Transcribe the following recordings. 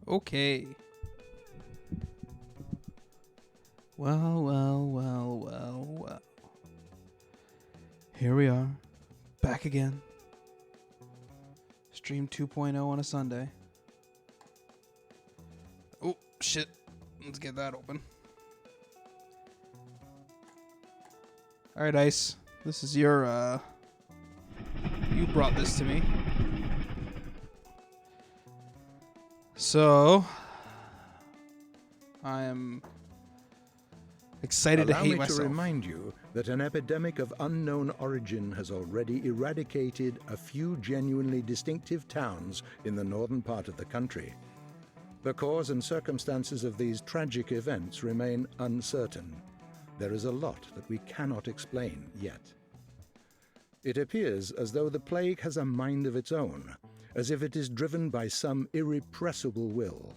Okay. Well. Here we are. Back again. Stream 2.0 on a Sunday. Oh, shit. Let's get that open. Alright, Ice. This is your, you brought this to me. So, I am excited to hate myself. Allow me to remind you that an epidemic of unknown origin has already eradicated a few genuinely distinctive towns in the northern part of the country. The cause and circumstances of these tragic events remain uncertain. There is a lot that we cannot explain yet. It appears as though the plague has a mind of its own, as if it is driven by some irrepressible will.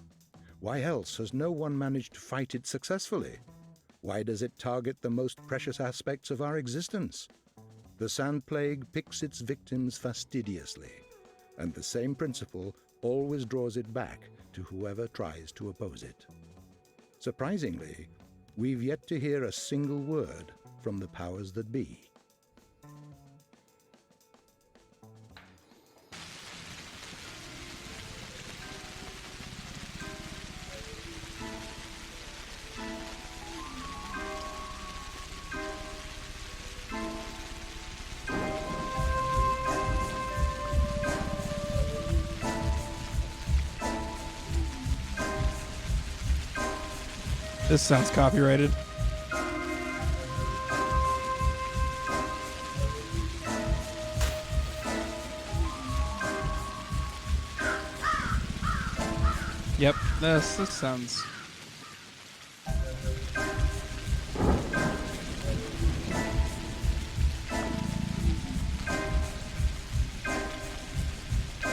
Why else has no one managed to fight it successfully? Why does it target the most precious aspects of our existence? The sand plague picks its victims fastidiously, and the same principle always draws it back to whoever tries to oppose it. Surprisingly, we've yet to hear a single word from the powers that be. This sounds copyrighted. Yep, this sounds...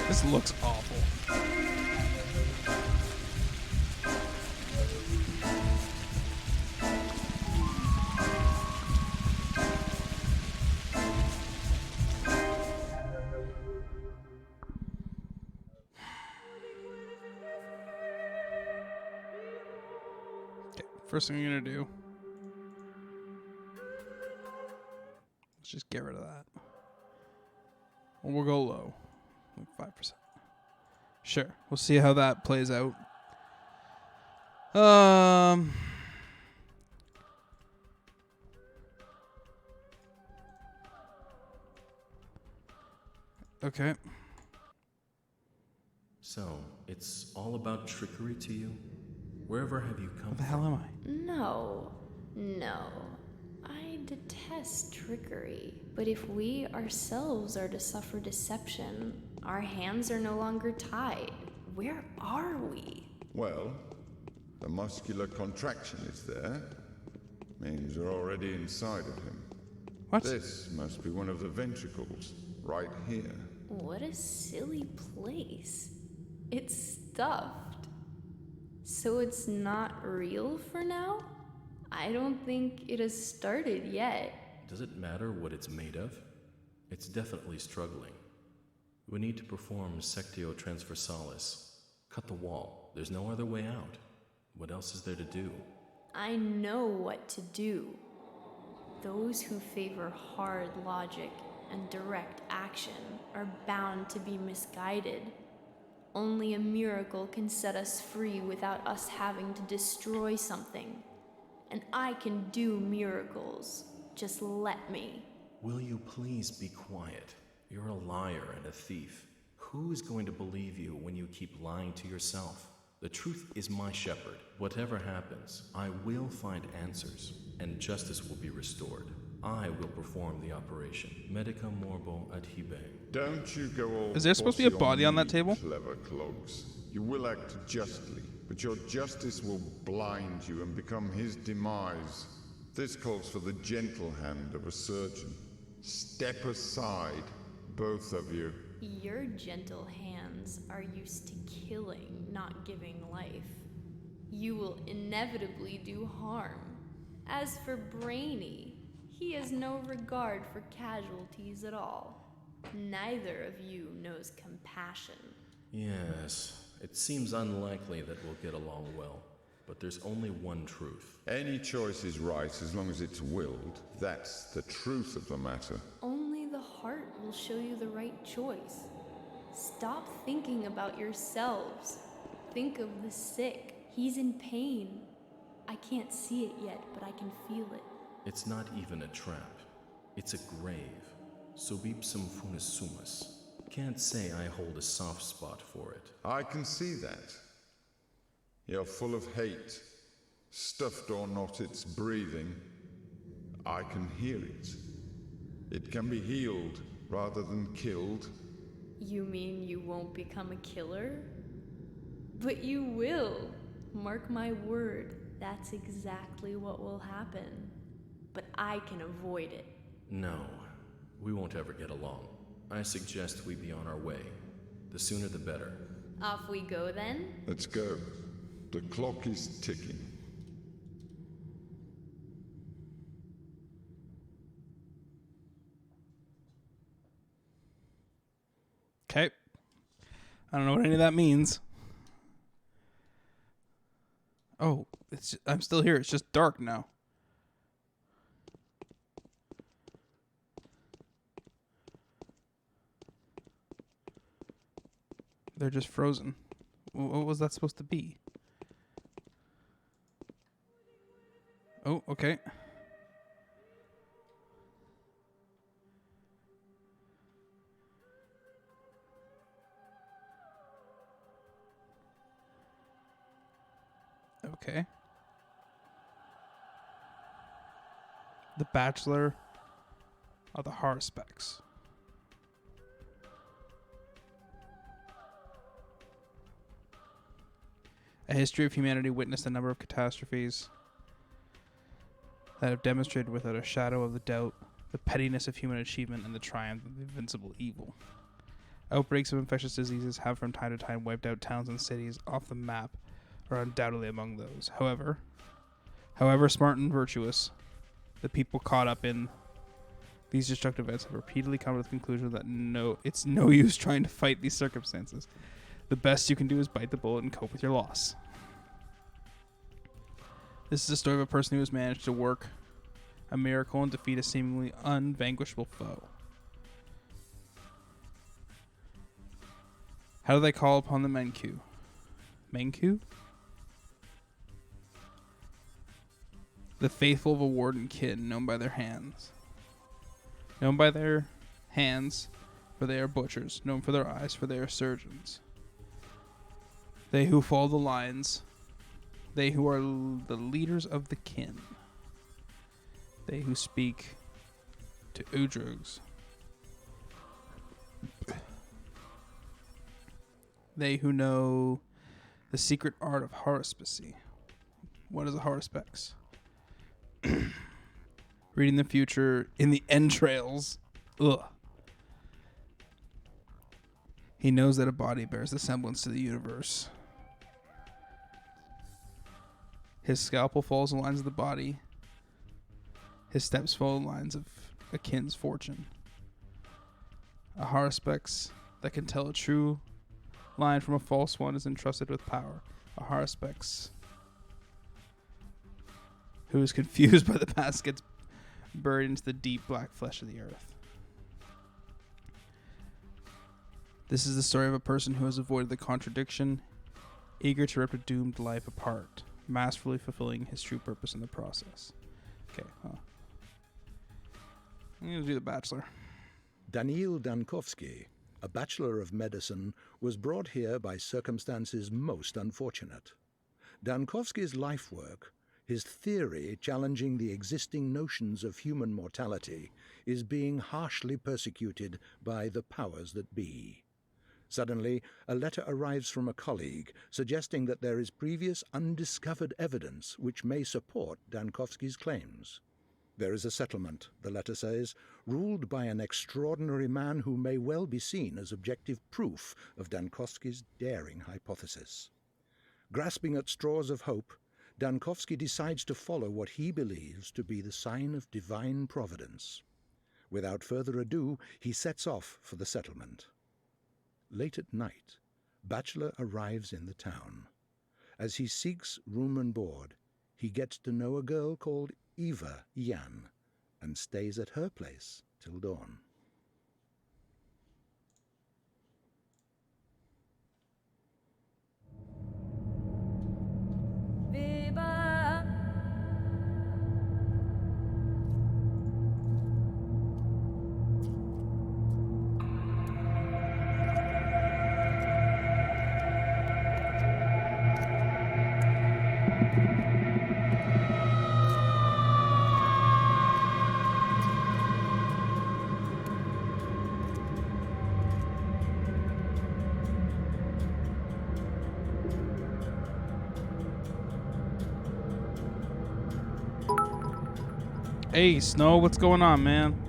This looks awful. First thing I'm gonna do, let's just get rid of that. Well, we'll go low, like 5%. Sure, we'll see how that plays out. Okay. So, it's all about trickery to you? Wherever have you come What the from? hell am I? No. I detest trickery. But if we ourselves are to suffer deception, our hands are no longer tied. Where are we? Well, the muscular contraction is there. Means you're already inside of him. What? This must be one of the ventricles, right here. What a silly place. It's stuffed. So it's not real for now? I don't think it has started yet. Does it matter what it's made of? It's definitely struggling. We need to perform sectio transversalis. Cut the wall. There's no other way out. What else is there to do? I know what to do. Those who favor hard logic and direct action are bound to be misguided. Only a miracle can set us free without us having to destroy something. And I can do miracles. Just let me. Will you please be quiet? You're a liar and a thief. Who is going to believe you when you keep lying to yourself? The truth is my shepherd. Whatever happens, I will find answers, and justice will be restored. I will perform the operation. Medica morbo adhibe. Don't you go all Is there supposed to be a bossy body on that me, table? Clever clogs. You will act justly, but your justice will blind you and become his demise. This calls for the gentle hand of a surgeon. Step aside, both of you. Your gentle hands are used to killing, not giving life. You will inevitably do harm. As for Brainy, he has no regard for casualties at all. Neither of you knows compassion. Yes, It seems unlikely that we'll get along well, but there's only one truth. Any choice is right as long as it's willed. That's the truth of the matter. Only the heart will show you the right choice. Stop thinking about yourselves. Think of the sick. He's in pain. I can't see it yet, but I can feel it. It's not even a trap. It's a grave. Subipsum funis sumus. Can't say I hold a soft spot for it. I can see that. You're full of hate. Stuffed or not, it's breathing. I can hear it. It can be healed rather than killed. You mean you won't become a killer? But you will. Mark my word, that's exactly what will happen. But I can avoid it. No, we won't ever get along. I suggest we be on our way. The sooner the better. Off we go then? Let's go. The clock is ticking. Okay. I don't know what any of that means. Oh, I'm still here. It's just dark now. They're just frozen. What was that supposed to be? Oh, okay. Okay. The Bachelor of the Haruspex. A history of humanity witnessed a number of catastrophes that have demonstrated without a shadow of a doubt the pettiness of human achievement and the triumph of invincible evil. Outbreaks of infectious diseases have from time to time wiped out towns and cities off the map, are undoubtedly among those. However smart and virtuous, the people caught up in these destructive events have repeatedly come to the conclusion that it's no use trying to fight these circumstances. The best you can do is bite the bullet and cope with your loss. This is a story of a person who has managed to work a miracle and defeat a seemingly unvanquishable foe. How do they call upon the Menku? Menku? The faithful of a warden kin, known by their hands. Known by their hands, for they are butchers. Known for their eyes, for they are surgeons. They who follow the lines. They who are the leaders of the kin. They who speak to Udrugs. They who know the secret art of haruspicy. What is a haruspex? Reading the future in the entrails. Ugh. He knows that a body bears the semblance to the universe. His scalpel follows the lines of the body. His steps follow the lines of a kin's fortune. A haruspex that can tell a true line from a false one is entrusted with power. A haruspex who is confused by the past gets buried into the deep black flesh of the earth. This is the story of a person who has avoided the contradiction, eager to rip a doomed life apart, masterfully fulfilling his true purpose in the process. Okay, I'm going to do The Bachelor. Daniil Dankovsky, a Bachelor of Medicine, was brought here by circumstances most unfortunate. Dankovsky's life work, his theory challenging the existing notions of human mortality, is being harshly persecuted by the powers that be. Suddenly, a letter arrives from a colleague suggesting that there is previous undiscovered evidence which may support Dankovsky's claims. There is a settlement, the letter says, ruled by an extraordinary man who may well be seen as objective proof of Dankovsky's daring hypothesis. Grasping at straws of hope, Dankovsky decides to follow what he believes to be the sign of divine providence. Without further ado, he sets off for the settlement. Late at night, Bachelor arrives in the town. As he seeks room and board, he gets to know a girl called Eva Yan and stays at her place till dawn. Hey, Snow, what's going on, man?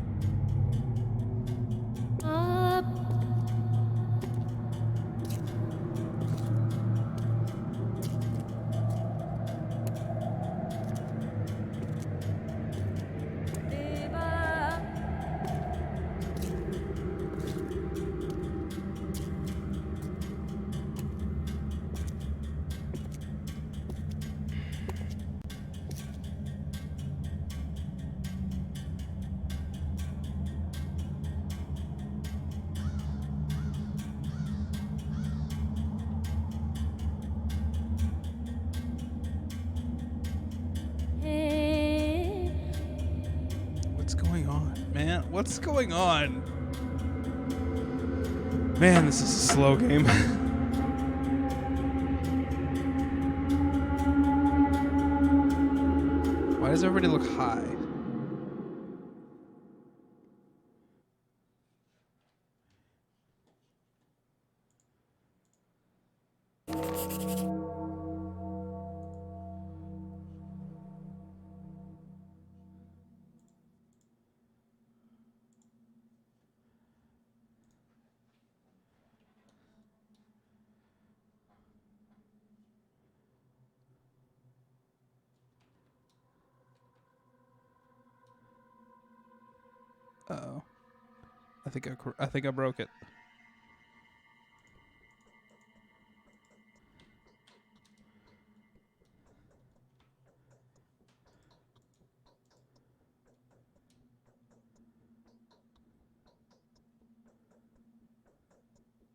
What's going on, man? What's going on? Man, this is a slow game. Why does everybody look high? Uh-oh. I think I broke it.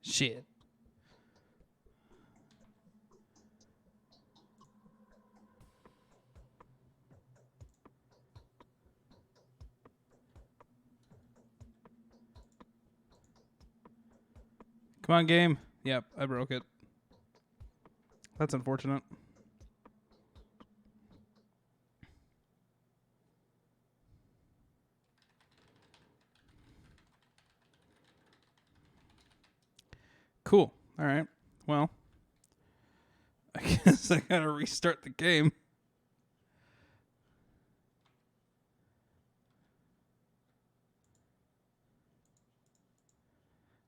Shit. Come on, game. Yep, I broke it. That's unfortunate. Cool. All right. Well, I guess I gotta restart the game.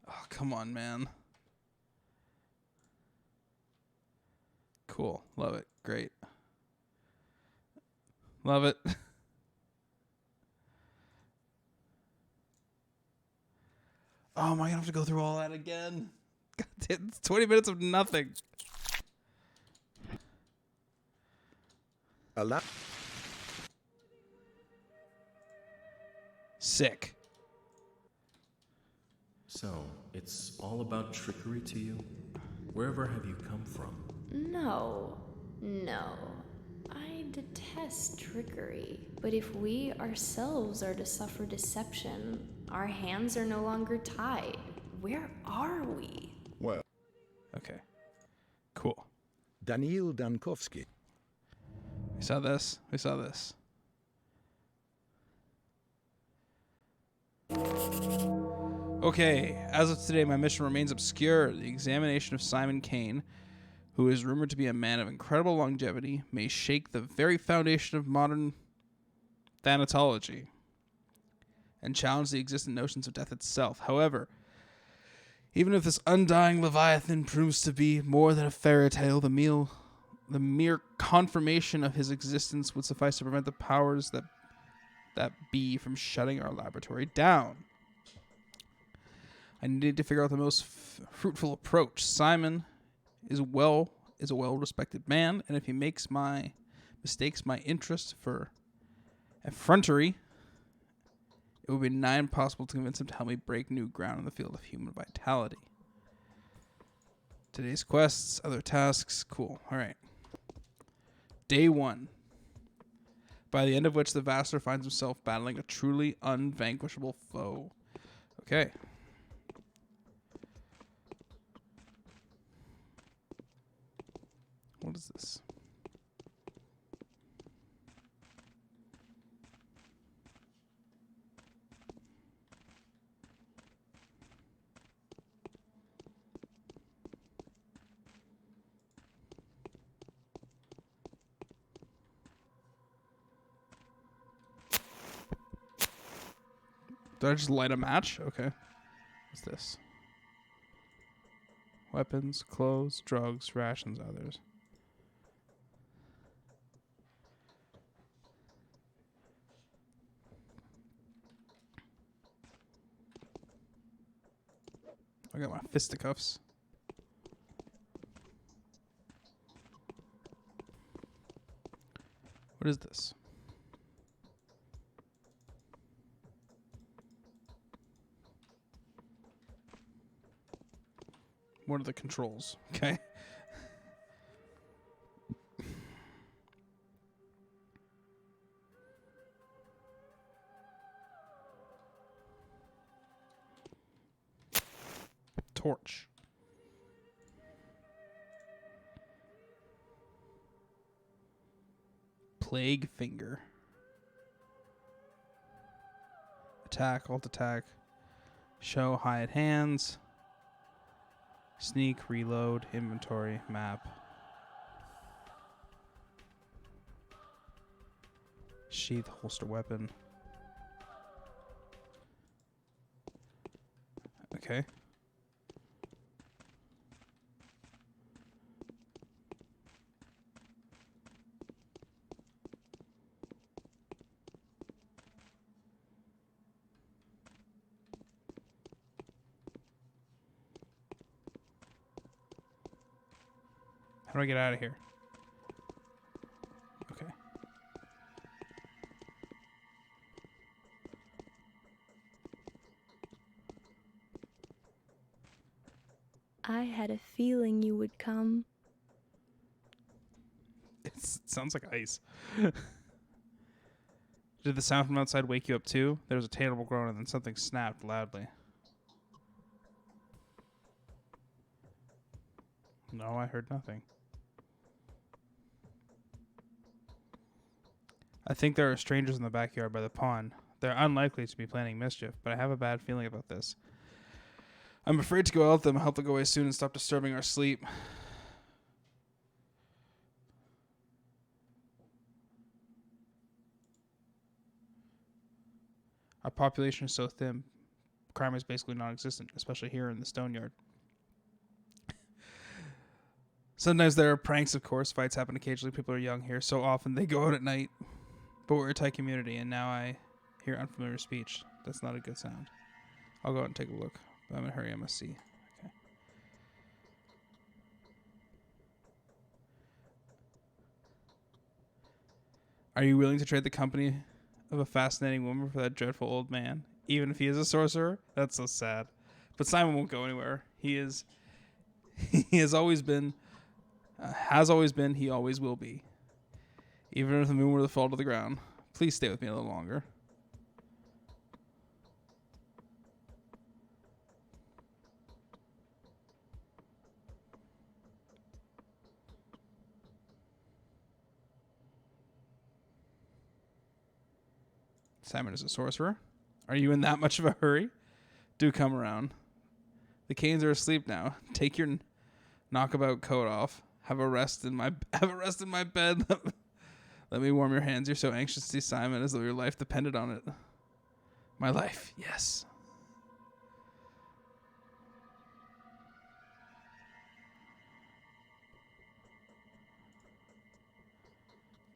Oh, come on, man. Cool. Love it. Great. Love it. Oh, am I gonna have to go through all that again? God damn, it's 20 minutes of nothing. Sick. So, it's all about trickery to you? Wherever have you come from? No. I detest trickery. But if we ourselves are to suffer deception, our hands are no longer tied. Where are we? Well, Okay. Cool. Daniil Dankovsky. We saw this. We saw this. Okay, as of today, my mission remains obscure. The examination of Simon Kane, who is rumored to be a man of incredible longevity, may shake the very foundation of modern thanatology and challenge the existing notions of death itself. However, even if this undying Leviathan proves to be more than a fairy tale, the mere confirmation of his existence would suffice to prevent the powers that be from shutting our laboratory down. I needed to figure out the most fruitful approach. Simon is a well-respected man, and if he mistakes my interest for effrontery, it would be nigh impossible to convince him to help me break new ground in the field of human vitality. Today's quests, other tasks, cool. All right. Day 1. By the end of which the Vassar finds himself battling a truly unvanquishable foe. Okay. What is this? Did I just light a match? Okay. What's this? Weapons, clothes, drugs, rations, others. I got my fisticuffs. What is this? What are the controls? Okay. Torch. Plague finger. Attack, alt attack. Show, hide hands. Sneak, reload, inventory, map. Sheath, holster weapon. Okay. How do I get out of here? Okay. I had a feeling you would come. It sounds like ice. Did the sound from outside wake you up too? There was a terrible groan and then something snapped loudly. No, I heard nothing. I think there are strangers in the backyard by the pond. They're unlikely to be planning mischief, but I have a bad feeling about this. I'm afraid to go out with them. Help them go away soon and stop disturbing our sleep. Our population is so thin, crime is basically non-existent, especially here in the Stone Yard. Sometimes there are pranks, of course. Fights happen occasionally. People are young here. So often they go out at night. But we're a tight community, and now I hear unfamiliar speech. That's not a good sound. I'll go out and take a look. But I'm in a hurry. I must see. Okay. Are you willing to trade the company of a fascinating woman for that dreadful old man? Even if he is a sorcerer? That's so sad. But Simon won't go anywhere. He has always been, he always will be. Even if the moon were to fall to the ground. Please stay with me a little longer. Simon is a sorcerer. Are you in that much of a hurry? Do come around. The Canes are asleep now. Take your knockabout coat off. Have a rest in my bed. Let me warm your hands. You're so anxious to see Simon as though your life depended on it. My life, yes.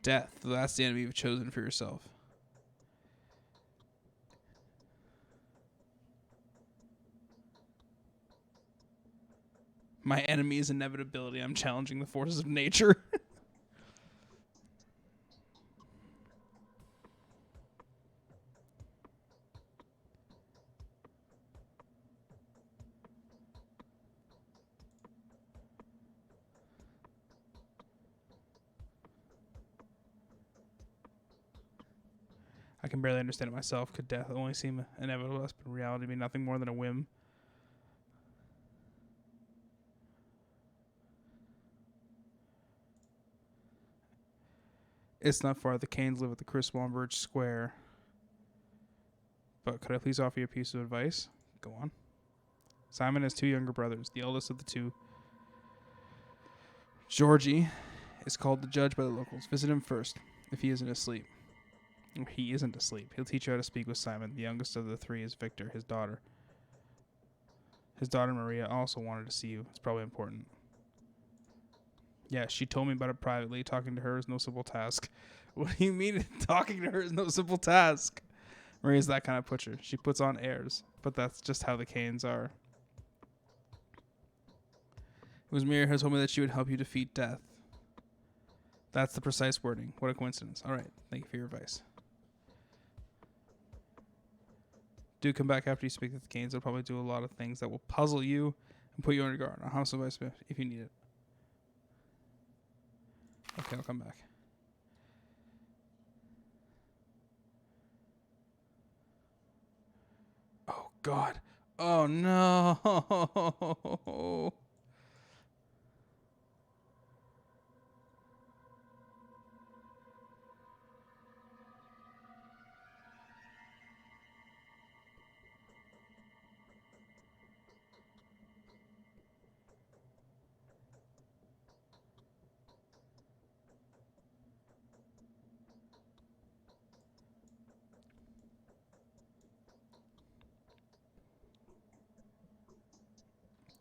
Death, that's the enemy you've chosen for yourself. My enemy is inevitability. I'm challenging the forces of nature. I can barely understand it myself. Could death only seem inevitable, but in reality be nothing more than a whim? It's not far. The Canes live at the Chris Womberge Square. But could I please offer you a piece of advice? Go on. Simon has 2 younger brothers. The eldest of the 2, Georgie, is called the judge by the locals. Visit him first, if he isn't asleep. He isn't asleep. He'll teach you how to speak with Simon. The youngest of the 3 is Victor, his daughter. His daughter Maria also wanted to see you. It's probably important. Yeah, she told me about it privately. Talking to her is no simple task. What do you mean talking to her is no simple task? Maria's that kind of butcher. She puts on airs, but that's just how the Canes are. It was Maria who told me that she would help you defeat death. That's the precise wording. What a coincidence. All right, thank you for your advice. Do come back after you speak with the Canes. They'll probably do a lot of things that will puzzle you and put you on your guard. I'll have some advice if you need it. Okay, I'll come back. Oh, God. Oh, no.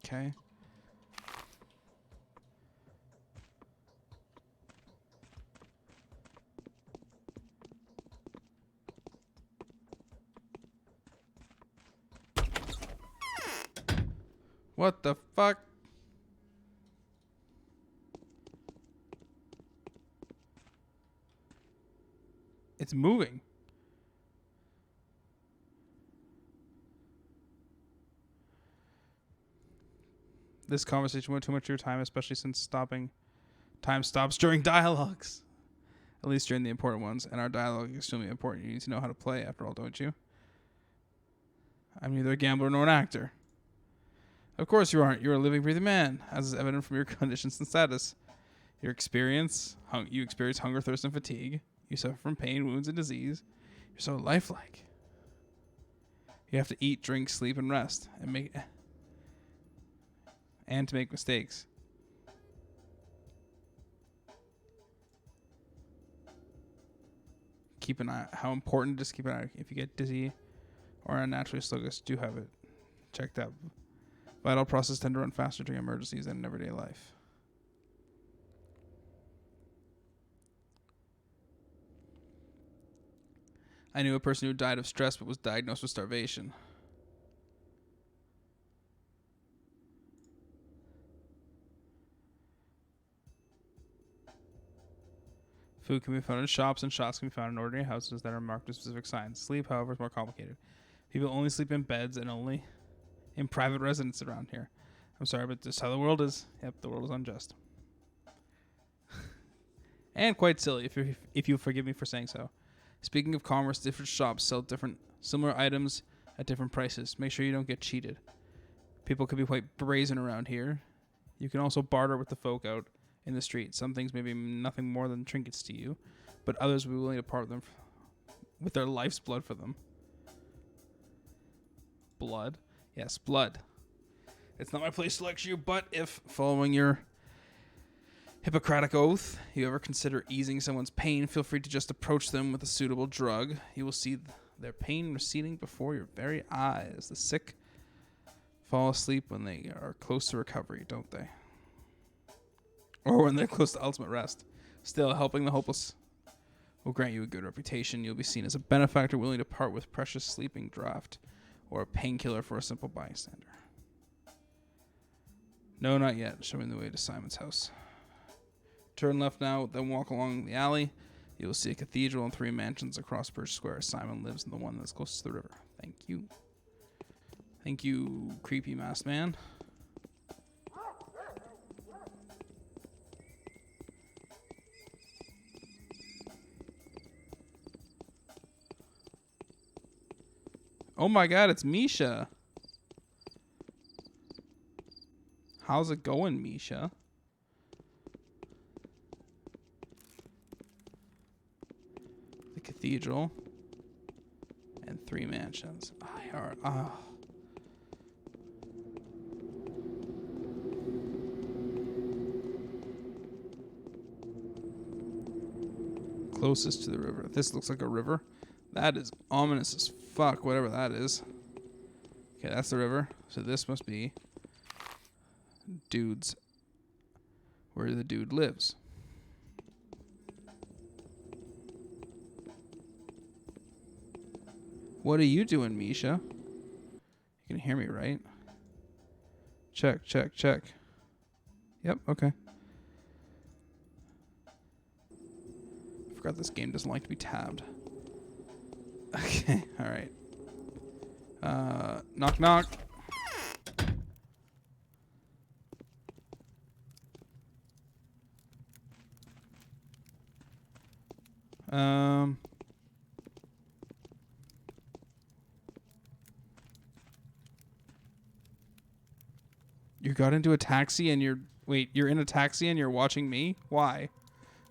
Okay. What the fuck? It's moving. This conversation went too much of your time, especially since time stops during dialogues. At least during the important ones. And our dialogue is extremely important. You need to know how to play, after all, don't you? I'm neither a gambler nor an actor. Of course you aren't. You're a living, breathing man, as is evident from your conditions and status. You experience hunger, thirst, and fatigue. You suffer from pain, wounds, and disease. You're so lifelike. You have to eat, drink, sleep, and rest, and to make mistakes. Keep an eye. How important it is to keep an eye. If you get dizzy or unnaturally sluggish, do have it checked out. Vital processes tend to run faster during emergencies than in everyday life. I knew a person who died of stress but was diagnosed with starvation. Food can be found in shops, and shops can be found in ordinary houses that are marked with specific signs. Sleep, however, is more complicated. People only sleep in beds and only in private residences around here. I'm sorry, but this is how the world is. Yep, the world is unjust. And quite silly, if you forgive me for saying so. Speaking of commerce, different shops sell similar items at different prices. Make sure you don't get cheated. People can be quite brazen around here. You can also barter with the folk out in the street. Some things may be nothing more than trinkets to you, but others will be willing to part them with their life's blood for them. Blood? Yes, blood. It's not my place to lecture you, but if, following your Hippocratic oath, you ever consider easing someone's pain, feel free to just approach them with a suitable drug. You will see their pain receding before your very eyes. The sick fall asleep when they are close to recovery, don't they? Or when they're close to ultimate rest. Still, helping the hopeless will grant you a good reputation. You'll be seen as a benefactor willing to part with precious sleeping draught or a painkiller for a simple bystander. No, not yet. Showing the way to Simon's house. Turn left now, then walk along the alley. You'll see a cathedral and 3 mansions across Birch Square. Simon lives in the one that's closest to the river. Thank you. Thank you, creepy masked man. Oh my god, it's Misha. How's it going, Misha? The cathedral and 3 mansions. Closest to the river. This looks like a river. That is ominous as fuck, whatever that is. Okay, that's the river. So this must be dude's, where the dude lives. What are you doing, Misha? You can hear me, right? Check, check, check. Yep, okay. I forgot this game doesn't like to be tabbed. Okay, alright. Knock, knock. You got into a taxi and you're in a taxi and you're watching me? Why?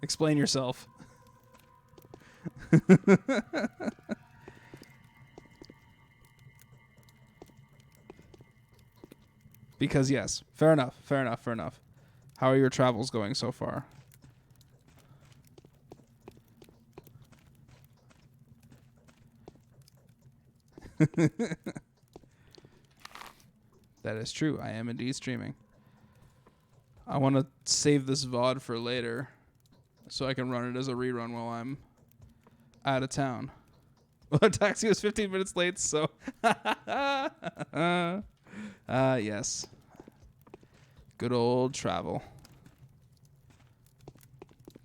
Explain yourself. Because yes, fair enough. How are your travels going so far? That is true. I am indeed streaming. I want to save this VOD for later so I can run it as a rerun while I'm out of town. Well, the taxi was 15 minutes late, so... yes. Good old travel.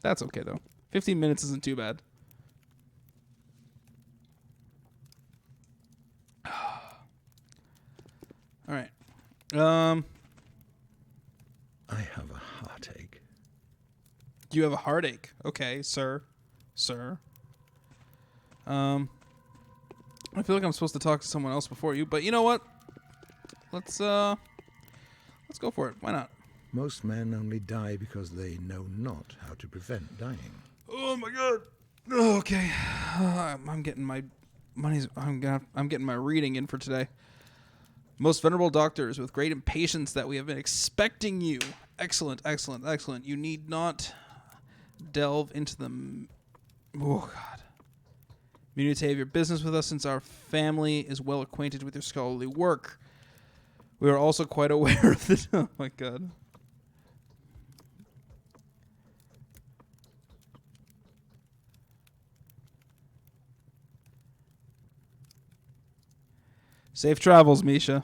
That's okay, though. 15 minutes isn't too bad. All right. I have a heartache. You have a heartache. Okay, sir. I feel like I'm supposed to talk to someone else before you, but you know what? Let's go for it. Why not? Most men only die because they know not how to prevent dying. Oh my god. Oh, okay. I'm getting my money's. I'm getting my reading in for today. Most venerable doctors, with great impatience that we have been expecting you. Excellent. You need not delve into the... Oh, God. Minutiae of your business with us, since our family is well acquainted with your scholarly work. We are also quite aware of the... Oh, my God. Safe travels, Misha.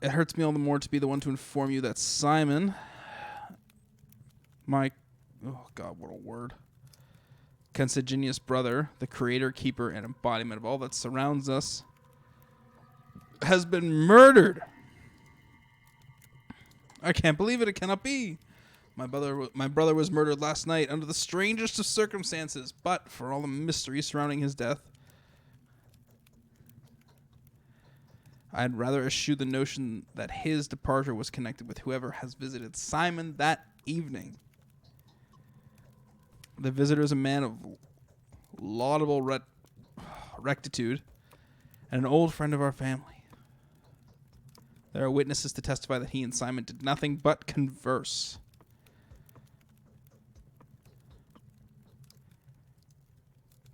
It hurts me all the more to be the one to inform you that Simon, my, oh God, what a word, consanguineous brother, the creator, keeper, and embodiment of all that surrounds us, has been murdered. I can't believe it. It cannot be. My brother was murdered last night under the strangest of circumstances, but for all the mystery surrounding his death, I'd rather eschew the notion that his departure was connected with whoever has visited Simon that evening. The visitor is a man of laudable rectitude and an old friend of our family. There are witnesses to testify that he and Simon did nothing but converse.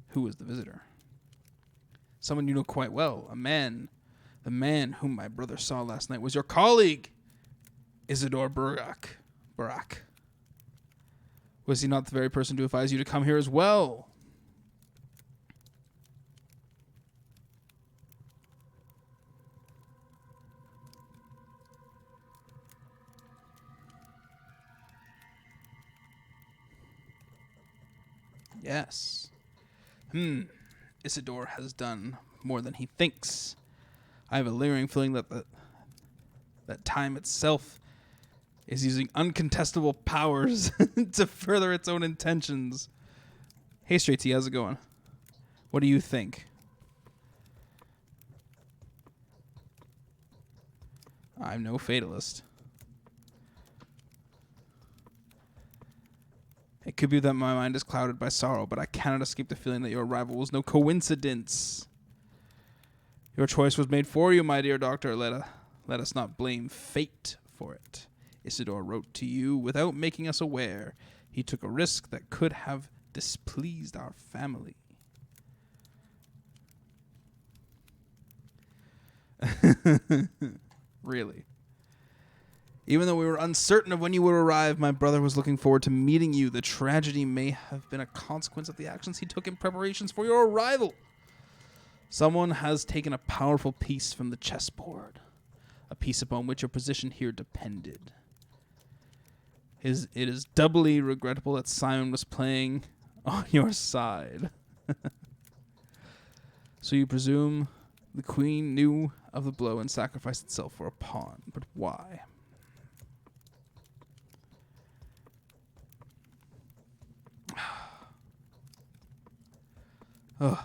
Who was the visitor? Someone you know quite well, a man. The man whom my brother saw last night was your colleague, Isidore Barak. Was he not the very person to advise you to come here as well? Yes. Isidore has done more than he thinks. I have a leering feeling that that time itself is using uncontestable powers to further its own intentions. Hey, Straight T, how's it going? What do you think? I'm no fatalist. It could be that my mind is clouded by sorrow, but I cannot escape the feeling that your arrival was no coincidence. Your choice was made for you, my dear doctor. Let us not blame fate for it. Isidore wrote to you without making us aware. He took a risk that could have displeased our family. Really? Even though we were uncertain of when you would arrive, my brother was looking forward to meeting you. The tragedy may have been a consequence of the actions he took in preparations for your arrival. Someone has taken a powerful piece from the chessboard, a piece upon which your position here depended. It is doubly regrettable that Simon was playing on your side. So you presume the queen knew of the blow and sacrificed itself for a pawn. But why? Ugh.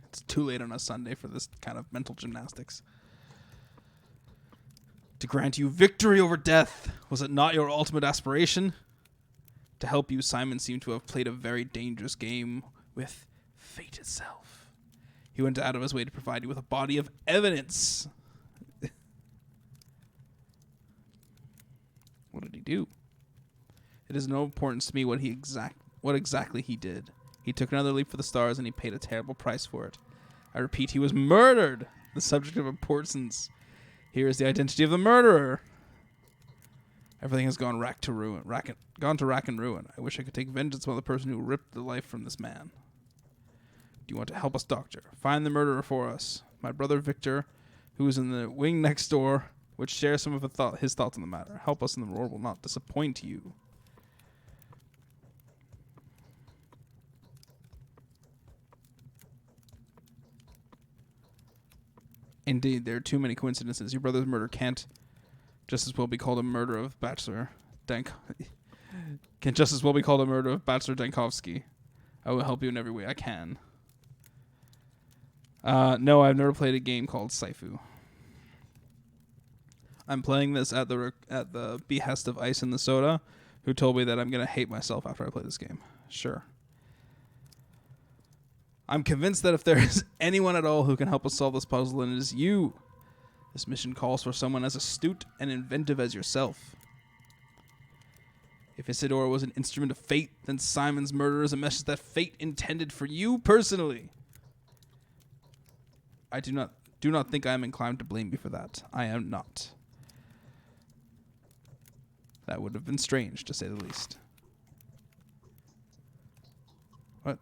It's too late on a Sunday for this kind of mental gymnastics. To grant you victory over death, was it not your ultimate aspiration? To help you, Simon seemed to have played a very dangerous game with fate itself. He went out of his way to provide you with a body of evidence. What did he do? It is no importance to me what exactly he did. He took another leap for the stars, and he paid a terrible price for it. I repeat, he was murdered. The subject of importance. Here is the identity of the murderer. Everything has gone gone to rack and ruin. I wish I could take vengeance on the person who ripped the life from this man. Do you want to help us, Doctor? Find the murderer for us. My brother Victor, who is in the wing next door, would share some of his thoughts on the matter. Help us, and the Lord will not disappoint you. Indeed, there are too many coincidences. Your brother's murder can't just as well be called a murder of Bachelor Dankovsky. I will help you in every way I can. No, I've never played a game called Saifu. I'm playing this at the behest of Ice and the Soda, who told me that I'm going to hate myself after I play this game. Sure. I'm convinced that if there is anyone at all who can help us solve this puzzle, then it is you. This mission calls for someone as astute and inventive as yourself. If Isidore was an instrument of fate, then Simon's murder is a message that fate intended for you personally. I do not think I am inclined to blame you for that. I am not. That would have been strange, to say the least. What?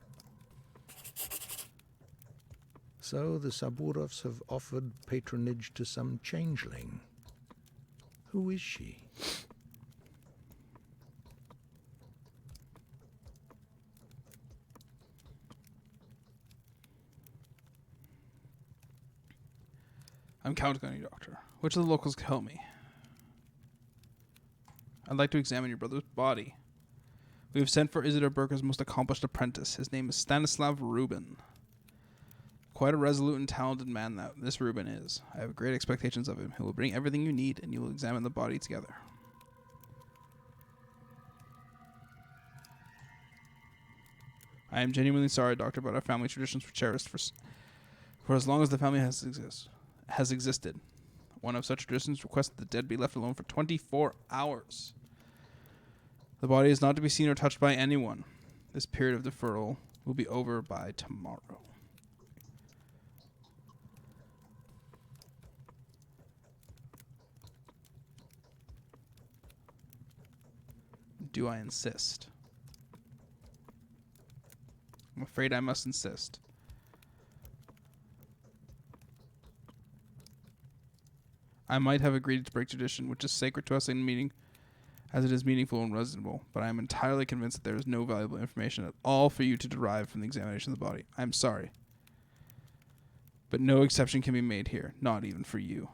So the Saburovs have offered patronage to some changeling. Who is she? I'm counting on you, Doctor. Which of the locals can help me? I'd like to examine your brother's body. We have sent for Isidore Burker's most accomplished apprentice. His name is Stanislav Rubin. Quite a resolute and talented man that this Rubin is. I have great expectations of him. He will bring everything you need, and you will examine the body together. I am genuinely sorry, Doctor, but our family traditions were cherished for as long as the family has existed. One of such traditions requests that the dead be left alone for 24 hours. The body is not to be seen or touched by anyone. This period of deferral will be over by tomorrow. Do I insist? I'm afraid I must insist. I might have agreed to break tradition, which is sacred to us in meeting as it is meaningful and reasonable, but I am entirely convinced that there is no valuable information at all for you to derive from the examination of the body. I'm sorry. But no exception can be made here, not even for you.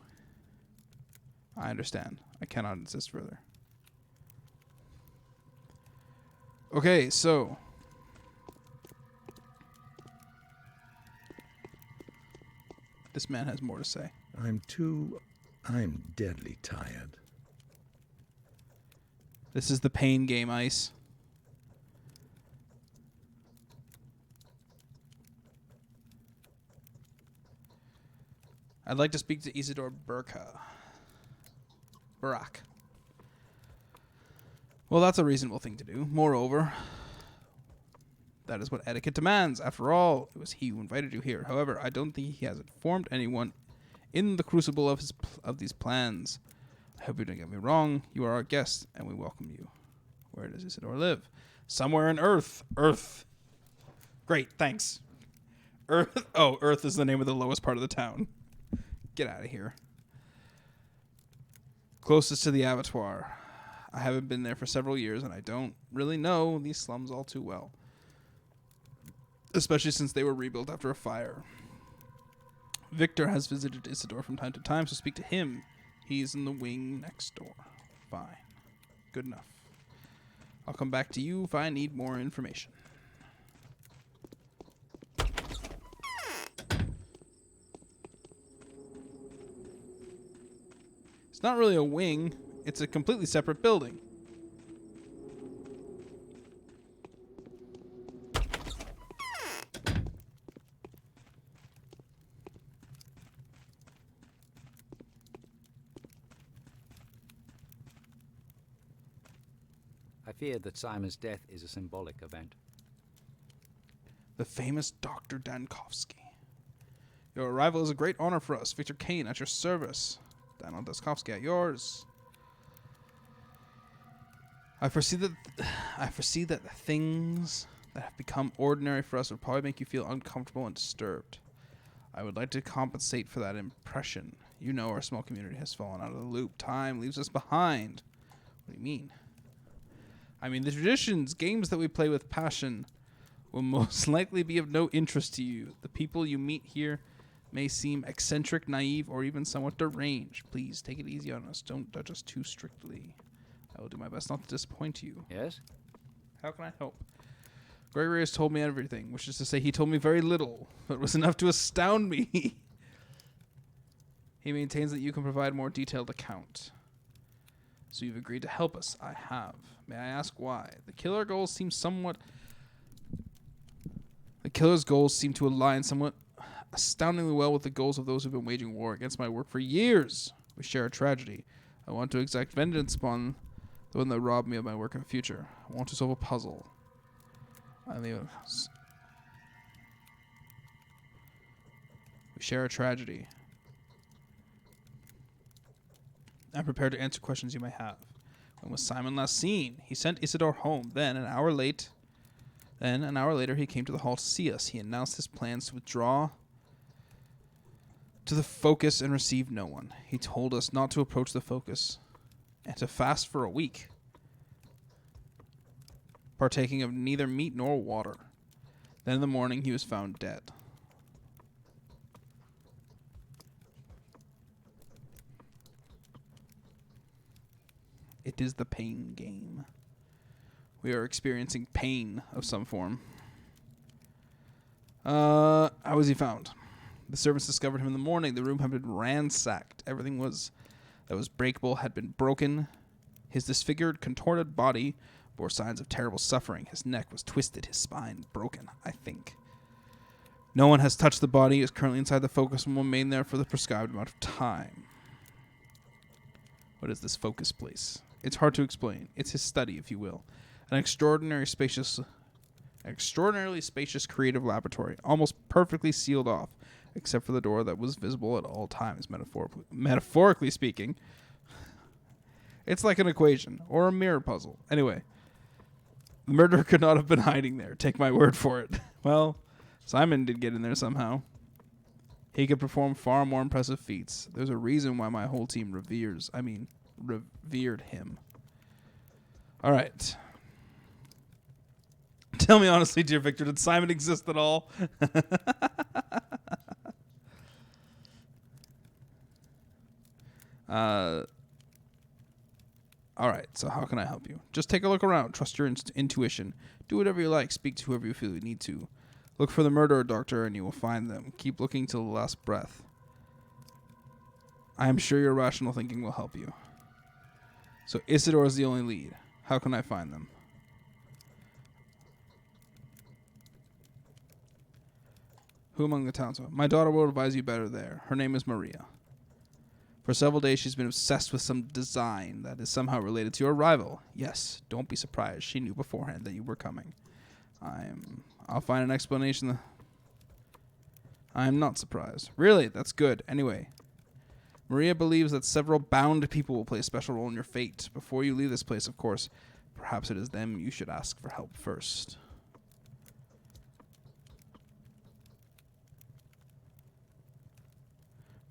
I understand. I cannot insist further. Okay, so... this man has more to say. I'm deadly tired. This is the pain game, Ice. I'd like to speak to Isidore Barak. Well, that's a reasonable thing to do. Moreover, that is what etiquette demands. After all, it was he who invited you here. However, I don't think he has informed anyone in the crucible of these plans. I hope you don't get me wrong. You are our guest, and we welcome you. Where does Isidore live? Somewhere in Earth. Earth. Great, thanks. Earth. Oh, Earth is the name of the lowest part of the town. Get out of here. Closest to the abattoir. I haven't been there for several years, and I don't really know these slums all too well. Especially since they were rebuilt after a fire. Victor has visited Isidore from time to time, so speak to him. He's in the wing next door. Fine. Good enough. I'll come back to you if I need more information. It's not really a wing. It's a completely separate building. I fear that Simon's death is a symbolic event. The famous Dr. Dankovsky. Your arrival is a great honor for us. Victor Kane at your service. Daniel Dankovsky at yours. I foresee that the things that have become ordinary for us would probably make you feel uncomfortable and disturbed. I would like to compensate for that impression. You know our small community has fallen out of the loop. Time leaves us behind. What do you mean? I mean, the traditions, games that we play with passion, will most likely be of no interest to you. The people you meet here may seem eccentric, naive, or even somewhat deranged. Please take it easy on us. Don't judge us too strictly. I will do my best not to disappoint you. Yes? How can I help? Gregory has told me everything, which is to say he told me very little, but it was enough to astound me. He maintains that you can provide a more detailed account. So you've agreed to help us. I have. May I ask why? The killer's goals seem to align somewhat astoundingly well with the goals of those who've been waging war against my work for years. We share a tragedy. I want to exact vengeance upon the one that robbed me of my work in the future. I want to solve a puzzle. We share a tragedy. I'm prepared to answer questions you may have. When was Simon last seen? He sent Isidore home. Then, an hour later, he came to the hall to see us. He announced his plans to withdraw to the focus and receive no one. He told us not to approach the focus and to fast for a week, partaking of neither meat nor water. Then in the morning he was found dead. It is the pain game. We are experiencing pain of some form. How was he found? The servants discovered him in the morning. The room had been ransacked. Everything that was breakable had been broken. His disfigured, contorted body bore signs of terrible suffering. His neck was twisted, his spine broken, I think. No one has touched the body. He is currently inside the focus and will remain there for the prescribed amount of time. What is this focus place? It's hard to explain. It's his study, if you will. An extraordinarily spacious creative laboratory, almost perfectly sealed off, except for the door that was visible at all times, metaphorically speaking. It's like an equation, or a mirror puzzle. Anyway, the murderer could not have been hiding there. Take my word for it. Well, Simon did get in there somehow. He could perform far more impressive feats. There's a reason why my whole team revered him. All right. Tell me honestly, dear Victor, did Simon exist at all? All right, so how can I help you? Just take a look around. Trust your intuition. Do whatever you like. Speak to whoever you feel you need to. Look for the murderer, Doctor, and you will find them. Keep looking till the last breath. I am sure your rational thinking will help you. So Isidore is the only lead. How can I find them? Who among the townsfolk? My daughter will advise you better there. Her name is Maria. For several days, she's been obsessed with some design that is somehow related to your arrival. Yes, don't be surprised. She knew beforehand that you were coming. I'll find an explanation. I am not surprised. Really, that's good. Anyway, Maria believes that several bound people will play a special role in your fate. Before you leave this place, of course, perhaps it is them you should ask for help first.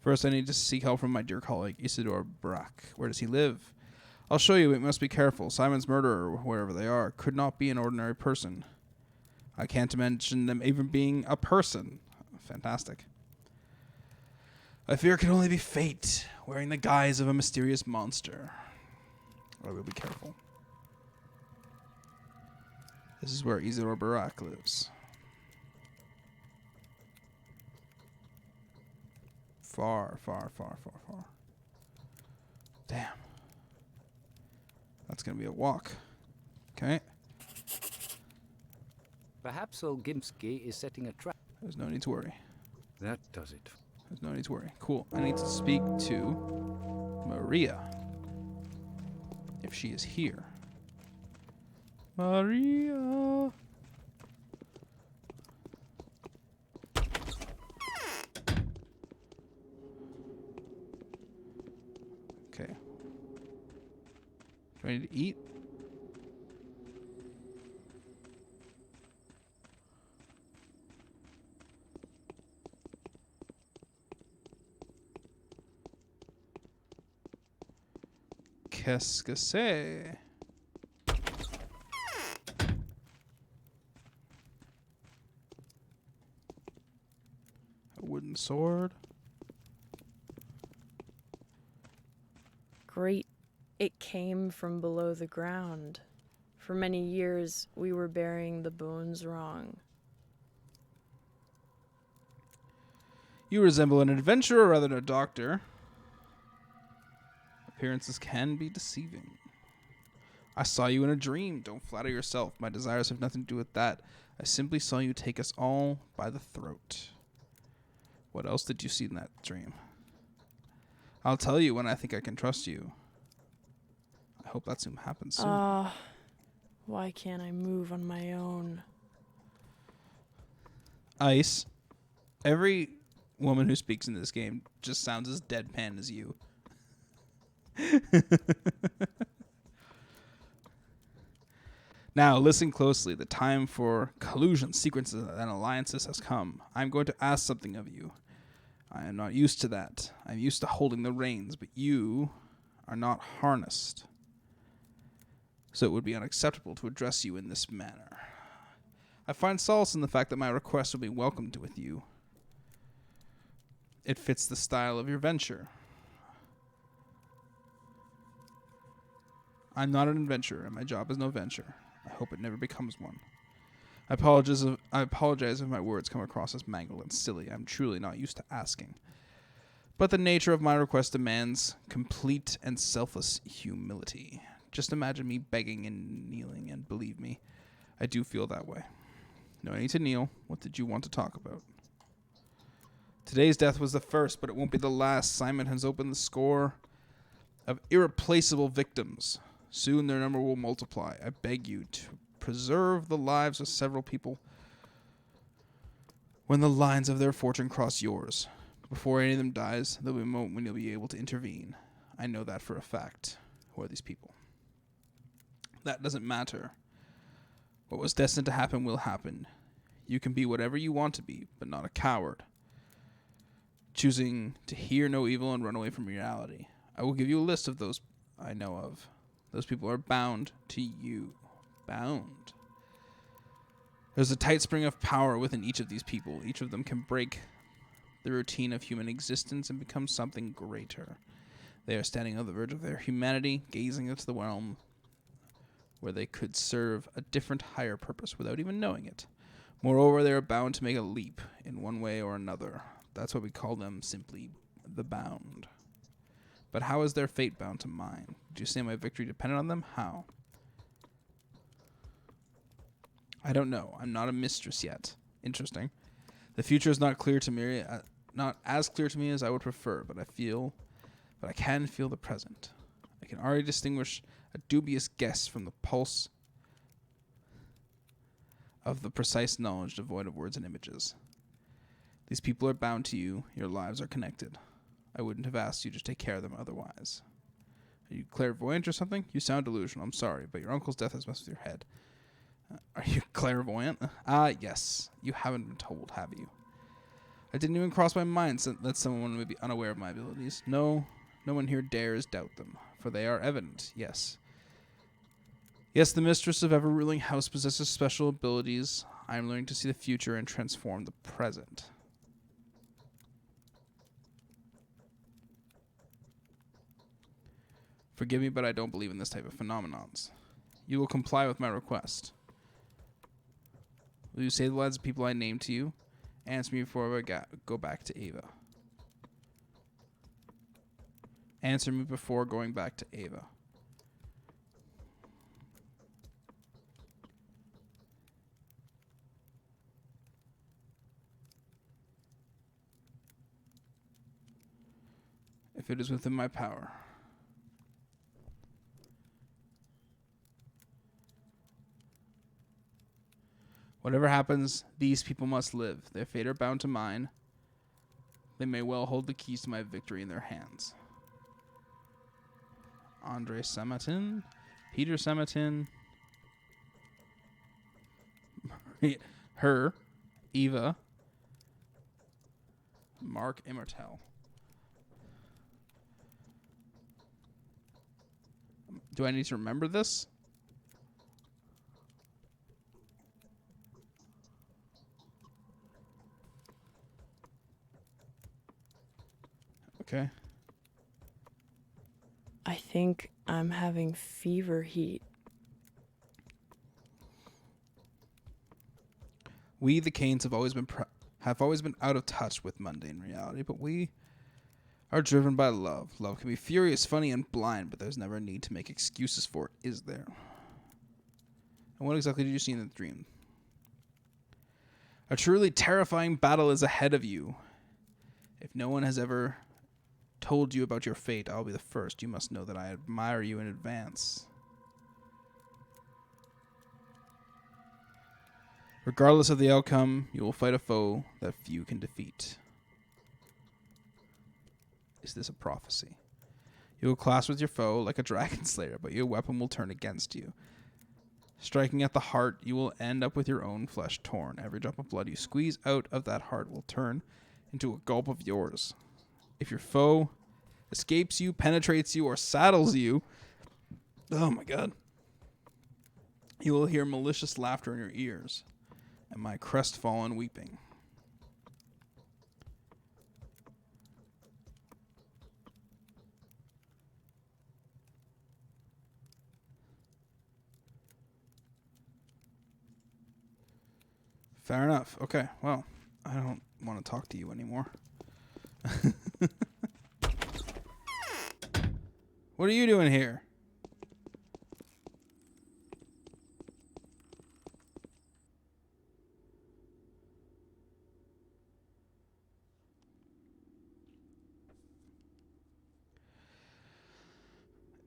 First, I need to seek help from my dear colleague, Isidore Brack. Where does he live? I'll show you. We must be careful. Simon's murderer, wherever they are, could not be an ordinary person. I can't mention them even being a person. Fantastic. I fear it could only be fate, wearing the guise of a mysterious monster. I will be careful. This is where Isidore Brack lives. Far, far, far, far, far. Damn. That's going to be a walk. Okay. Perhaps old Gimsky is setting a trap. There's no need to worry. That does it. There's no need to worry. Cool. I need to speak to Maria. If she is here. Maria. Okay. Do I need to eat? Qu'est-ce que c'est? A wooden sword. Great. It came from below the ground. For many years, we were burying the bones wrong. You resemble an adventurer rather than a doctor. Appearances can be deceiving. I saw you in a dream. Don't flatter yourself. My desires have nothing to do with that. I simply saw you take us all by the throat. What else did you see in that dream? I'll tell you when I think I can trust you. I hope that soon happens soon. Why can't I move on my own? Ice. Every woman who speaks in this game just sounds as deadpan as you. Now, listen closely. The time for collusion, sequences, and alliances has come. I'm going to ask something of you. I am not used to that. I'm used to holding the reins, but you are not harnessed. So it would be unacceptable to address you in this manner. I find solace in the fact that my request will be welcomed with you. It fits the style of your venture. I'm not an adventurer, and my job is no venture. I hope it never becomes one. I apologize if my words come across as mangled and silly. I'm truly not used to asking. But the nature of my request demands complete and selfless humility. Just imagine me begging and kneeling, and believe me, I do feel that way. No need to kneel. What did you want to talk about? Today's death was the first, but it won't be the last. Simon has opened the score of irreplaceable victims. Soon their number will multiply. I beg you to preserve the lives of several people when the lines of their fortune cross yours. Before any of them dies, there'll be a moment when you'll be able to intervene. I know that for a fact. Who are these people? That doesn't matter. What was destined to happen will happen. You can be whatever you want to be, but not a coward, choosing to hear no evil and run away from reality. I will give you a list of those I know of. Those people are bound to you. Bound. There's a tight spring of power within each of these people. Each of them can break the routine of human existence and become something greater. They are standing on the verge of their humanity, gazing into the realm where they could serve a different, higher purpose without even knowing it. Moreover, they are bound to make a leap in one way or another. That's why we call them simply the bound. But how is their fate bound to mine? Did you say my victory depended on them? How? I don't know. I'm not a mistress yet. Interesting. The future is not clear to me, not as clear to me as I would prefer, but I can feel the present. I can already distinguish a dubious guess from the pulse of the precise knowledge devoid of words and images. These people are bound to you. Your lives are connected. I wouldn't have asked you to take care of them otherwise. Are you clairvoyant or something? You sound delusional. I'm sorry, but your uncle's death has messed with your head. Are you clairvoyant? Yes. You haven't been told, have you? I didn't even cross my mind that someone would be unaware of my abilities. No one here dares doubt them, for they are evident, yes. Yes, the mistress of ever-ruling house possesses special abilities. I am learning to see the future and transform the present. Forgive me, but I don't believe in this type of phenomenons. You will comply with my request. Will you say the lives of people I named to you? Answer me before I go back to Ava. Answer me before going back to Ava. If it is within my power. Whatever happens, these people must live. Their fate are bound to mine. They may well hold the keys to my victory in their hands. Andre Samatin, Peter Samatin, her, Eva, Mark Immortel. Do I need to remember this? Okay. I think I'm having fever heat. We, the Canes, have always been out of touch with mundane reality, but we are driven by love. Love can be furious, funny, and blind, but there's never a need to make excuses for it, is there? And what exactly did you see in the dream? A truly terrifying battle is ahead of you. If no one has ever told you about your fate, I'll be the first. You must know that I admire you in advance. Regardless of the outcome, you will fight a foe that few can defeat. Is this a prophecy? You will clash with your foe like a dragon slayer, but your weapon will turn against you. Striking at the heart, you will end up with your own flesh torn. Every drop of blood you squeeze out of that heart will turn into a gulp of yours. If your foe escapes you, penetrates you, or saddles you, oh my god, you will hear malicious laughter in your ears and my crestfallen weeping. Fair enough. Okay, well, I don't want to talk to you anymore. What are you doing here?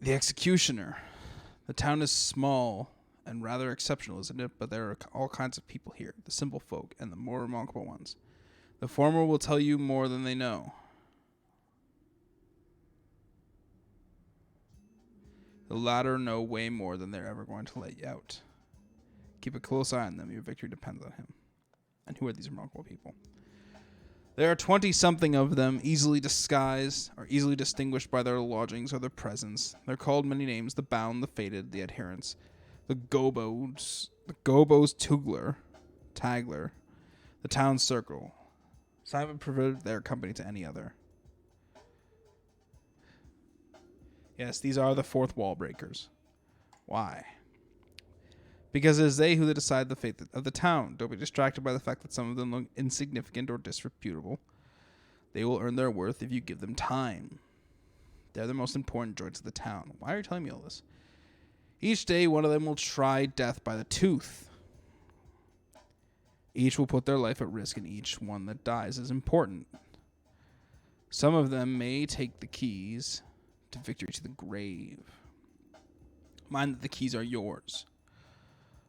The executioner. The town is small and rather exceptional, isn't it? But there are all kinds of people here, the simple folk and the more remarkable ones. The former will tell you more than they know. The latter know way more than they're ever going to let you out. Keep a close eye on them. Your victory depends on him. And who are these remarkable people? There are 20-something of them, easily disguised or easily distinguished by their lodgings or their presence. They're called many names: the bound, the fated, the adherents, the gobos, Tagler, the town circle. Simon preferred their company to any other. Yes, these are the fourth wall breakers. Why? Because it is they who decide the fate of the town. Don't be distracted by the fact that some of them look insignificant or disreputable. They will earn their worth if you give them time. They're the most important joints of the town. Why are you telling me all this? Each day, one of them will try death by the tooth. Each will put their life at risk, and each one that dies is important. Some of them may take the keys to victory to the grave. Mind that the keys are yours,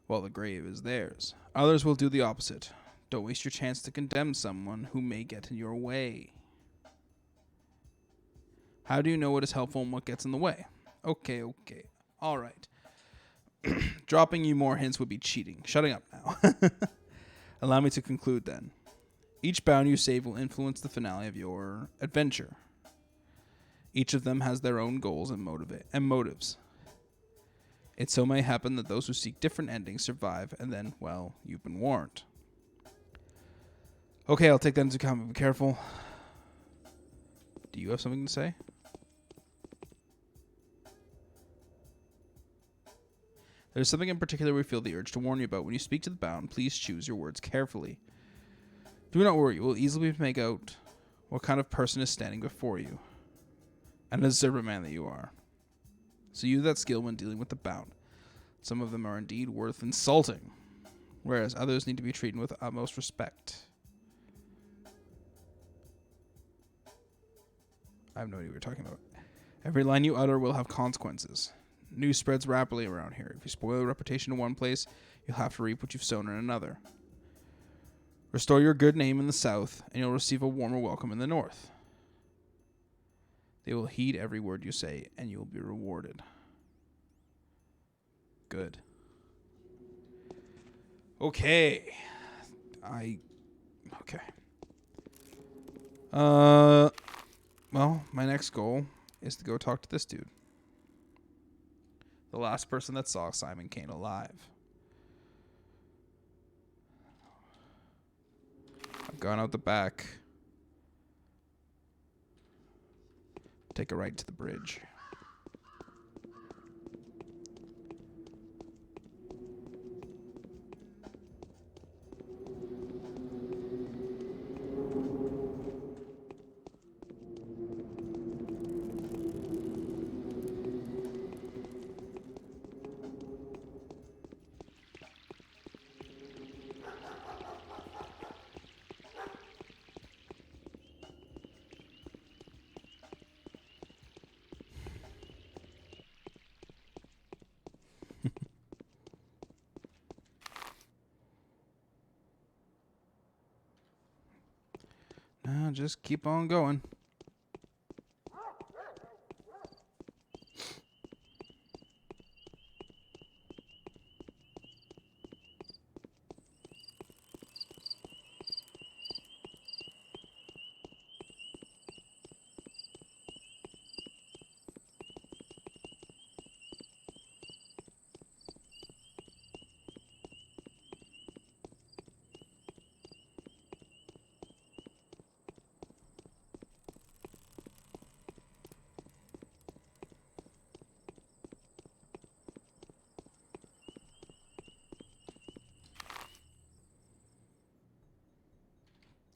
while the grave is theirs. Others will do the opposite. Don't waste your chance to condemn someone who may get in your way. How do you know what is helpful and what gets in the way? Okay. All right. Dropping you more hints would be cheating. Shutting up now. Allow me to conclude then. Each bound you save will influence the finale of your adventure. Each of them has their own goals and motives. It so may happen that those who seek different endings survive, and then, well, you've been warned. Okay, I'll take that into account, but be careful. Do you have something to say? There's something in particular we feel the urge to warn you about. When you speak to the bound, please choose your words carefully. Do not worry, you will easily make out what kind of person is standing before you, and a observant man that you are. So use that skill when dealing with the bound. Some of them are indeed worth insulting, whereas others need to be treated with utmost respect. I have no idea what you're talking about. Every line you utter will have consequences. News spreads rapidly around here. If you spoil a reputation in one place, you'll have to reap what you've sown in another. Restore your good name in the south, and you'll receive a warmer welcome in the north. They will heed every word you say, and you will be rewarded. Good. Okay. Okay. Well, my next goal is to go talk to this dude. The last person that saw Simon Kane alive. I've gone out the back. Take a right to the bridge. Now just keep on going.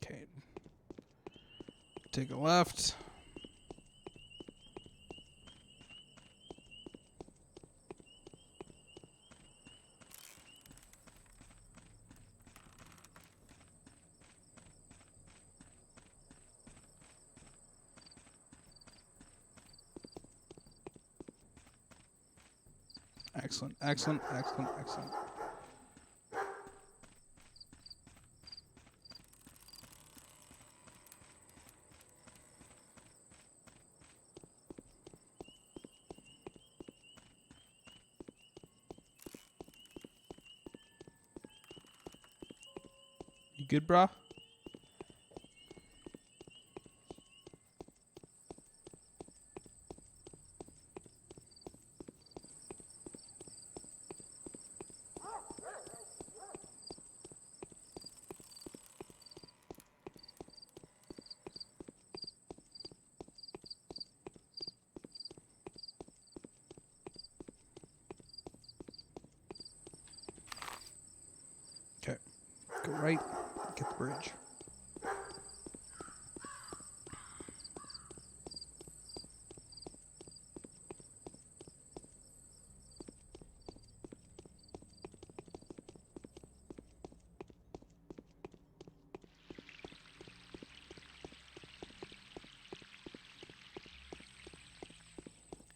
Okay. Take a left. Excellent, excellent, excellent, excellent. You good, brah? Go right. Get the bridge.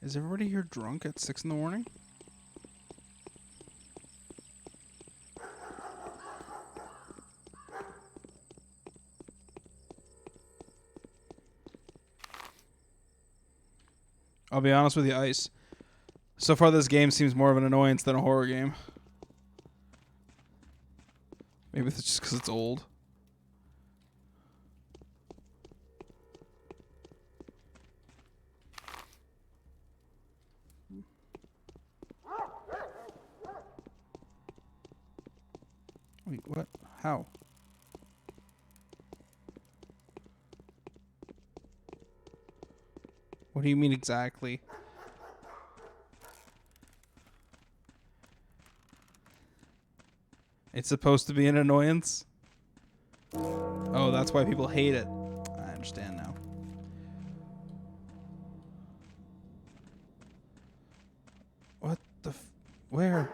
Is everybody here drunk at 6 in the morning? I'll be honest with you, Ice. So far, this game seems more of an annoyance than a horror game. Maybe it's just because it's old. Wait, what? How? What do you mean exactly? It's supposed to be an annoyance? Oh, that's why people hate it. I understand now. What the where?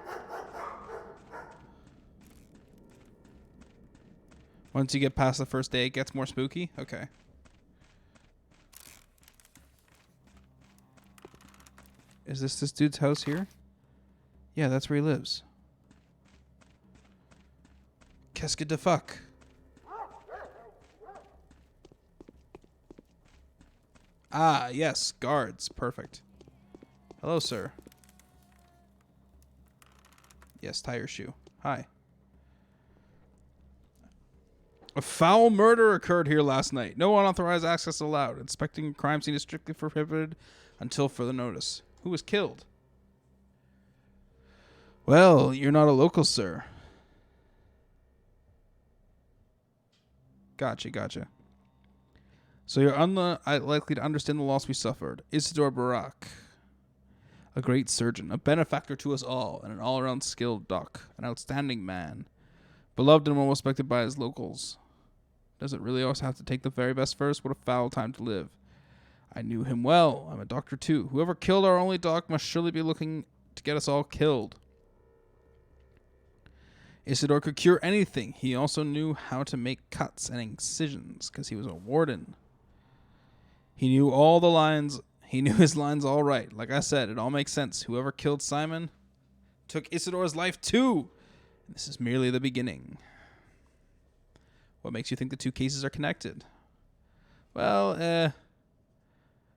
Once you get past the first day, it gets more spooky? Okay. Is this dude's house here? Yeah, that's where he lives. Qu'est-ce que de fuck? Ah, yes, guards. Perfect. Hello, sir. Yes, tie your shoe. Hi. A foul murder occurred here last night. No unauthorized access allowed. Inspecting a crime scene is strictly prohibited until further notice. Who was killed? Well, you're not a local, sir. Gotcha. So you're unlikely to understand the loss we suffered. Isidore Barak, a great surgeon, a benefactor to us all, and an all-around skilled doc, an outstanding man, beloved and well respected by his locals. Does it really always have to take the very best first? What a foul time to live. I knew him well. I'm a doctor too. Whoever killed our only doc must surely be looking to get us all killed. Isidore could cure anything. He also knew how to make cuts and incisions because he was a warden. He knew all the lines. He knew his lines all right. Like I said, it all makes sense. Whoever killed Simon took Isidore's life too. And this is merely the beginning. What makes you think the two cases are connected? Well,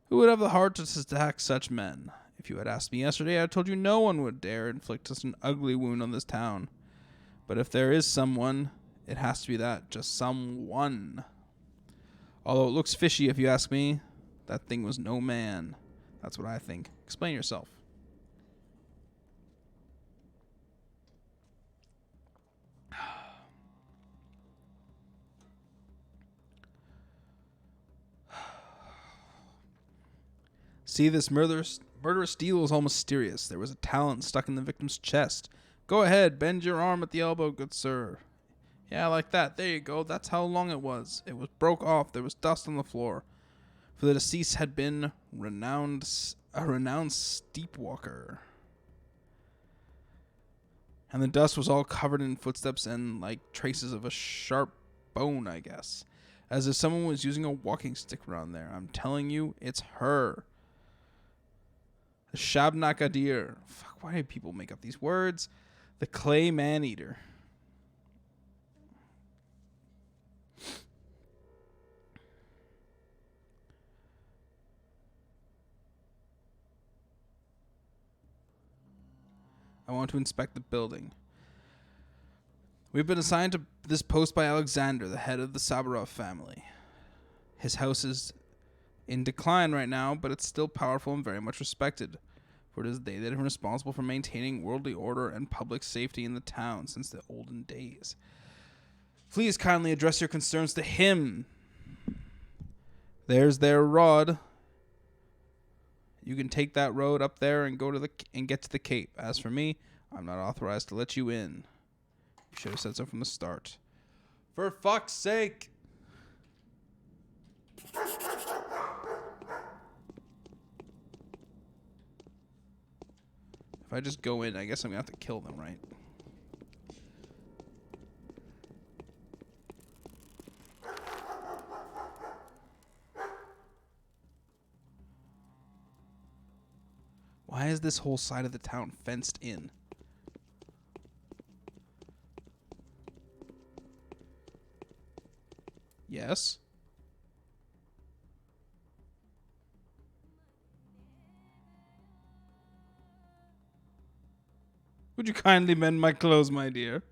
who would have the heart to attack such men? If you had asked me yesterday, I told you no one would dare inflict such an ugly wound on this town. But if there is someone, it has to be that. Just someone. Although it looks fishy if you ask me, that thing was no man. That's what I think. Explain yourself. See, this murderous deal is all mysterious. There was a talent stuck in the victim's chest. Go ahead, bend your arm at the elbow, good sir. Yeah, like that. There you go. That's how long it was. It was broke off. There was dust on the floor. For the deceased had been a renowned steepwalker. And the dust was all covered in footsteps and like traces of a sharp bone, I guess. As if someone was using a walking stick around there. I'm telling you, it's her. The Shabnakadir. Fuck, why do people make up these words? The clay man-eater. I want to inspect the building. We've been assigned to this post by Alexander, the head of the Sabarov family. His house is in decline right now, but it's still powerful and very much respected, for it is they that have been responsible for maintaining worldly order and public safety in the town since the olden days. Please kindly address your concerns to him. There's their rod. You can take that road up there and go to and get to the Cape. As for me, I'm not authorized to let you in. You should have said so from the start. For fuck's sake. If I just go in, I guess I'm going to have to kill them, right? Why is this whole side of the town fenced in? Yes? Would you kindly mend my clothes, my dear?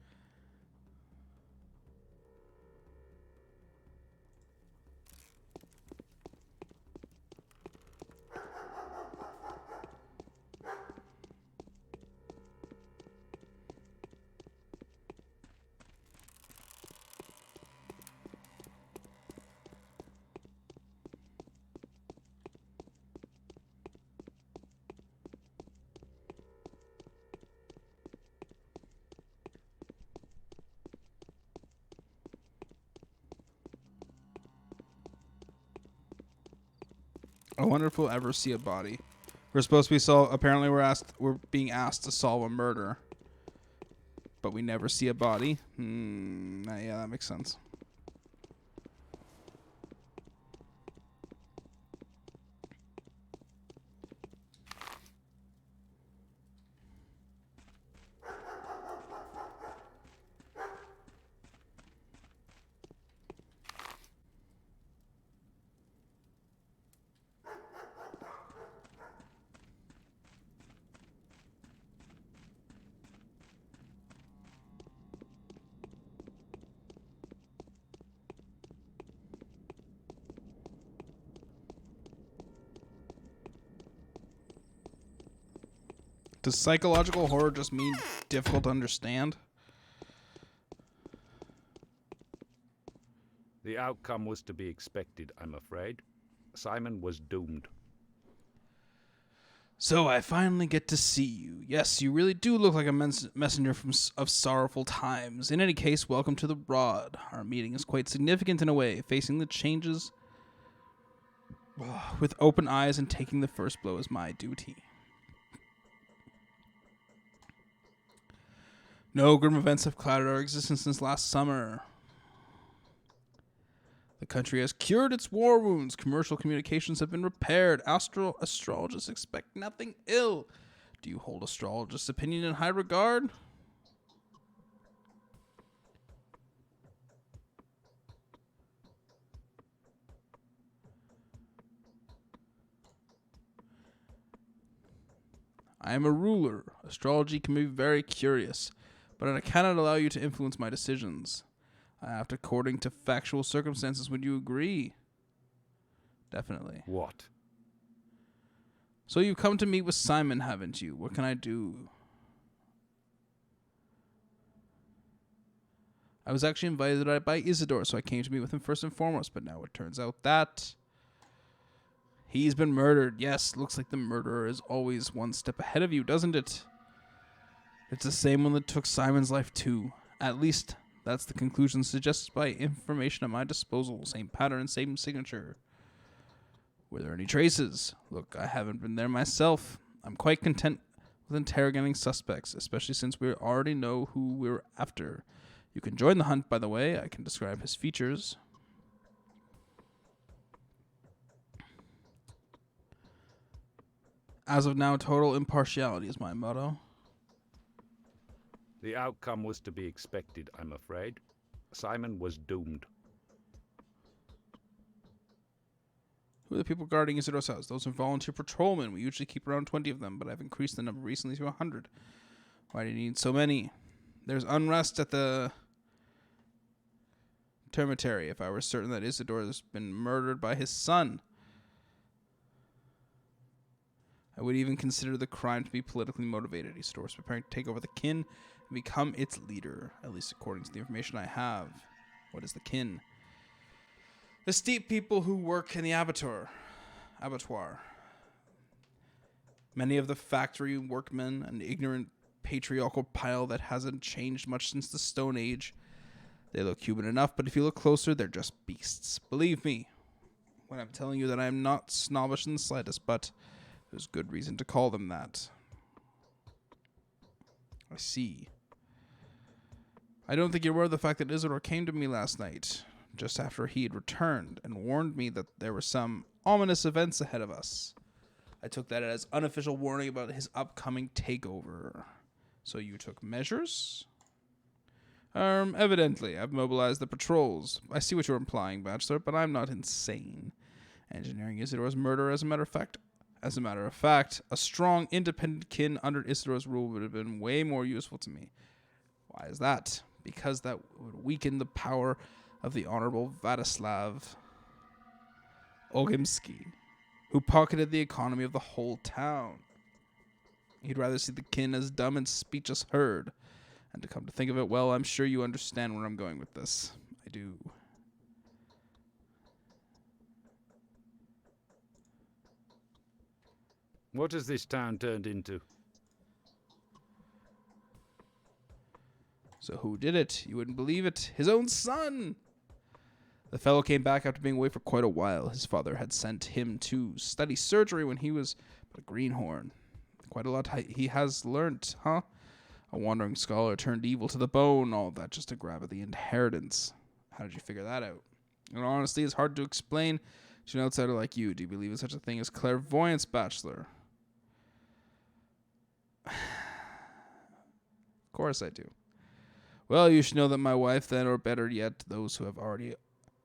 I wonder if we'll ever see a body. We're supposed to be apparently we're being asked to solve a murder. But we never see a body. Yeah, that makes sense. Does psychological horror just mean difficult to understand? The outcome was to be expected, I'm afraid. Simon was doomed. So I finally get to see you. Yes, you really do look like a messenger of sorrowful times. In any case, welcome to the Rod. Our meeting is quite significant in a way, facing the changes with open eyes and taking the first blow is my duty. No grim events have clouded our existence since last summer. The country has cured its war wounds. Commercial communications have been repaired. Astrologists expect nothing ill. Do you hold astrologists' opinion in high regard? I am a ruler. Astrology can be very curious, but I cannot allow you to influence my decisions. I act according to factual circumstances. Would you agree? Definitely. What? So you've come to meet with Simon, haven't you? What can I do? I was actually invited by Isidore, so I came to meet with him first and foremost, but now it turns out that he's been murdered. Yes, looks like the murderer is always one step ahead of you, doesn't it? It's the same one that took Simon's life too. At least that's the conclusion suggested by information at my disposal. Same pattern, same signature. Were there any traces? Look, I haven't been there myself. I'm quite content with interrogating suspects, especially since we already know who we're after. You can join the hunt, by the way. I can describe his features. As of now, total impartiality is my motto. The outcome was to be expected, I'm afraid. Simon was doomed. Who are the people guarding Isidore's house? Those are volunteer patrolmen. We usually keep around 20 of them, but I've increased the number recently to 100. Why do you need so many? There's unrest at the termitary. If I were certain that Isidore has been murdered by his son, I would even consider the crime to be politically motivated. Isidore is preparing to take over the kin and become its leader, at least according to the information I have. What is the kin? The steep people who work in the abattoir. Many of the factory workmen, an ignorant patriarchal pile that hasn't changed much since the Stone Age. They look human enough, but if you look closer, they're just beasts. Believe me when I'm telling you that I am not snobbish in the slightest, but there's good reason to call them that. I see. I don't think you're aware of the fact that Isidore came to me last night, just after he had returned, and warned me that there were some ominous events ahead of us. I took that as unofficial warning about his upcoming takeover. So you took measures? Evidently, I've mobilized the patrols. I see what you're implying, Bachelor, but I'm not insane. Engineering Isidore's murder, as a matter of fact, a strong, independent kin under Isidore's rule would have been way more useful to me. Why is that? Because that would weaken the power of the Honorable Vladislav Ogimsky, who pocketed the economy of the whole town. He'd rather see the kin as dumb and speech as heard. And to come to think of it, well, I'm sure you understand where I'm going with this. I do. What has this town turned into? So who did it? You wouldn't believe it. His own son! The fellow came back after being away for quite a while. His father had sent him to study surgery when he was but a greenhorn. Quite a lot he has learnt, huh? A wandering scholar turned evil to the bone, all that just to grab at the inheritance. How did you figure that out? And honestly, it's hard to explain to an outsider like you. Do you believe in such a thing as clairvoyance, Bachelor? Of course I do. Well, you should know that my wife, then, or better yet, those who have already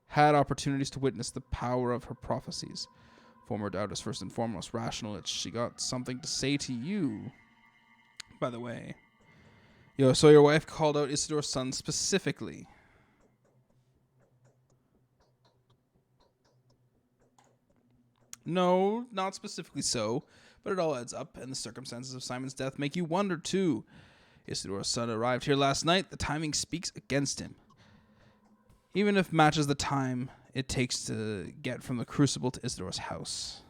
had opportunities to witness the power of her prophecies. Former doubt is first and foremost rational. She got something to say to you. By the way. So your wife called out Isidore's son specifically. No, not specifically so, but it all adds up, and the circumstances of Simon's death make you wonder, too. Isidore's son arrived here last night. The timing speaks against him. Even if matches the time it takes to get from the crucible to Isidore's house.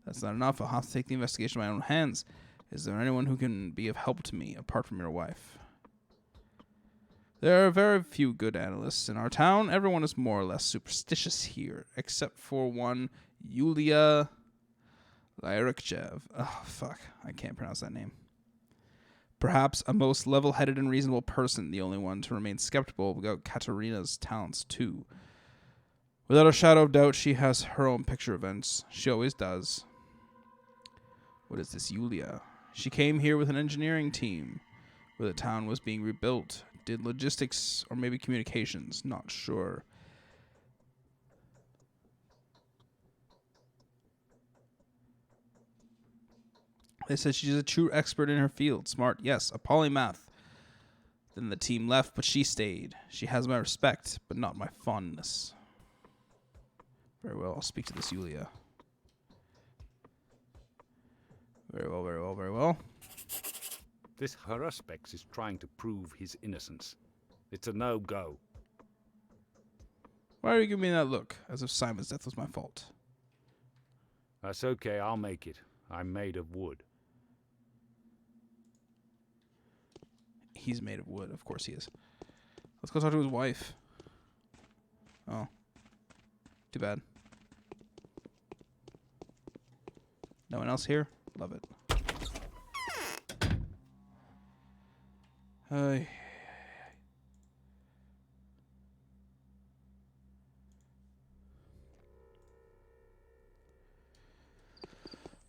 That's not enough. I'll have to take the investigation in my own hands. Is there anyone who can be of help to me, apart from your wife? There are very few good analysts in our town. Everyone is more or less superstitious here, except for one, Yulia Lyrikchev. Oh, fuck. I can't pronounce that name. Perhaps a most level-headed and reasonable person, the only one to remain skeptical about Katerina's talents, too. Without a shadow of doubt, she has her own picture events. She always does. What is this Yulia? She came here with an engineering team, where the town was being rebuilt. Did logistics or maybe communications, not sure. They said she's a true expert in her field. Smart, yes, a polymath. Then the team left, but she stayed. She has my respect, but not my fondness. Very well, I'll speak to this Yulia. Very well, very well, very well. This Haruspex is trying to prove his innocence. It's a no-go. Why are you giving me that look, as if Simon's death was my fault? That's okay, I'll make it. I'm made of wood. He's made of wood. Of course he is. Let's go talk to his wife. Oh. Too bad. No one else here? Love it.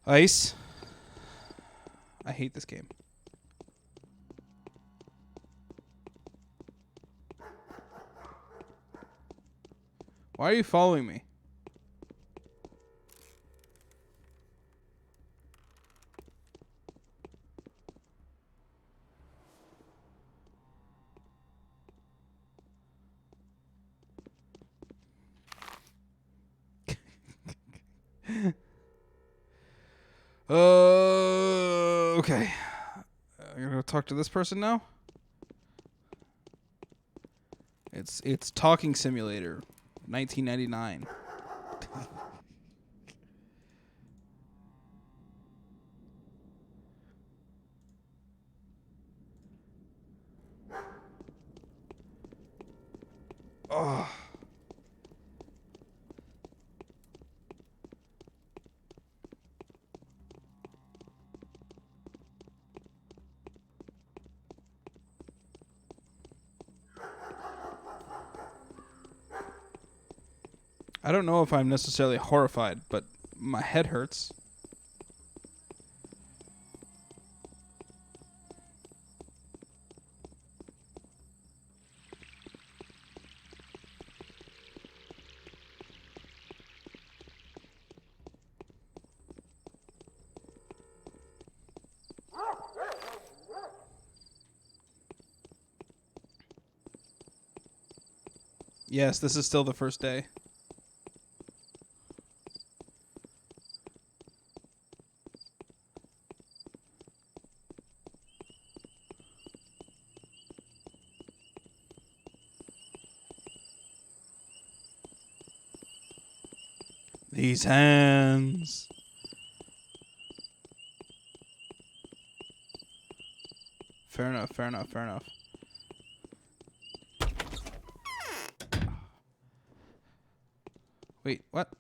Ice. I hate this game. Why are you following me? Okay. I'm gonna talk to this person now. It's Talking Simulator, 1999. Oh. I don't know if I'm necessarily horrified, but my head hurts. Yes, this is still the first day. These hands. Fair enough, fair enough, fair enough. Wait, what?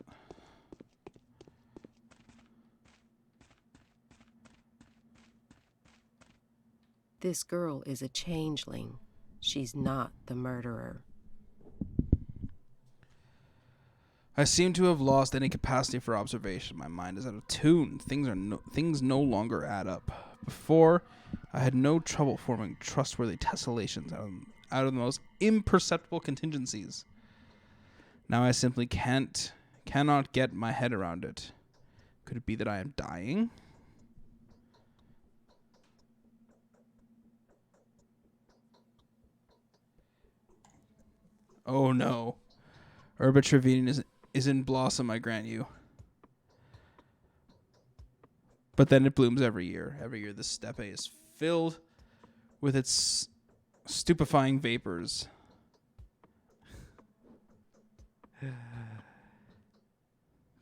This girl is a changeling. She's not the murderer. I seem to have lost any capacity for observation. My mind is out of tune. Things no longer add up. Before, I had no trouble forming trustworthy tessellations out of the most imperceptible contingencies. Now I simply cannot get my head around it. Could it be that I am dying? Oh no. Herba Trevine is in blossom, I grant you. But then it blooms every year. Every year the steppe is filled with its stupefying vapors.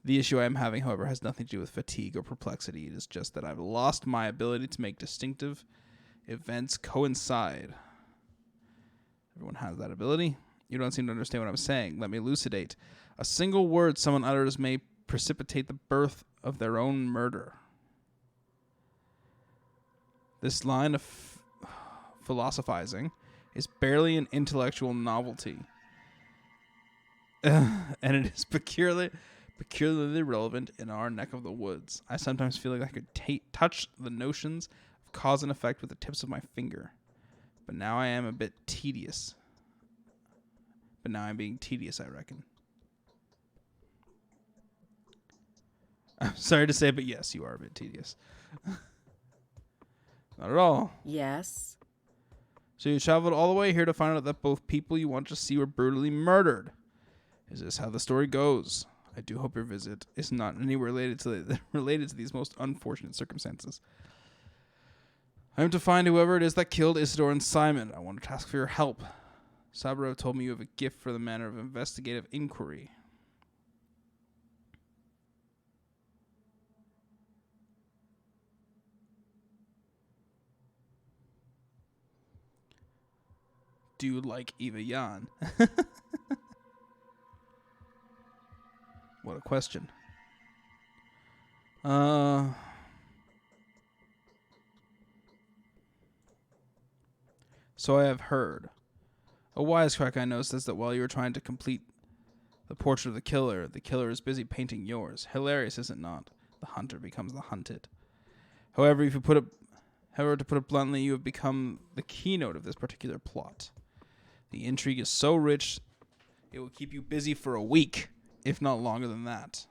The issue I am having, however, has nothing to do with fatigue or perplexity. It is just that I've lost my ability to make distinctive events coincide. Everyone has that ability. You don't seem to understand what I'm saying. Let me elucidate. A single word someone utters may precipitate the birth of their own murder. This line of philosophizing is barely an intellectual novelty. And it is peculiarly relevant in our neck of the woods. I sometimes feel like I could touch the notions of cause and effect with the tips of my finger. But now I am a bit tedious. But now I'm being tedious, I reckon. I'm sorry to say, but yes, you are a bit tedious. Not at all. Yes. So you traveled all the way here to find out that both people you want to see were brutally murdered. Is this how the story goes? I do hope your visit is not in any way related to these most unfortunate circumstances. I am to find whoever it is that killed Isidore and Simon. I want to ask for your help. Sabarov told me you have a gift for the manner of investigative inquiry. Do you like Eva Jan? What a question. So I have heard. A wisecrack I know says that while you were trying to complete the portrait of the killer is busy painting yours. Hilarious, is it not? The hunter becomes the hunted. However, to put it bluntly, you have become the keynote of this particular plot. The intrigue is so rich, it will keep you busy for a week, if not longer than that.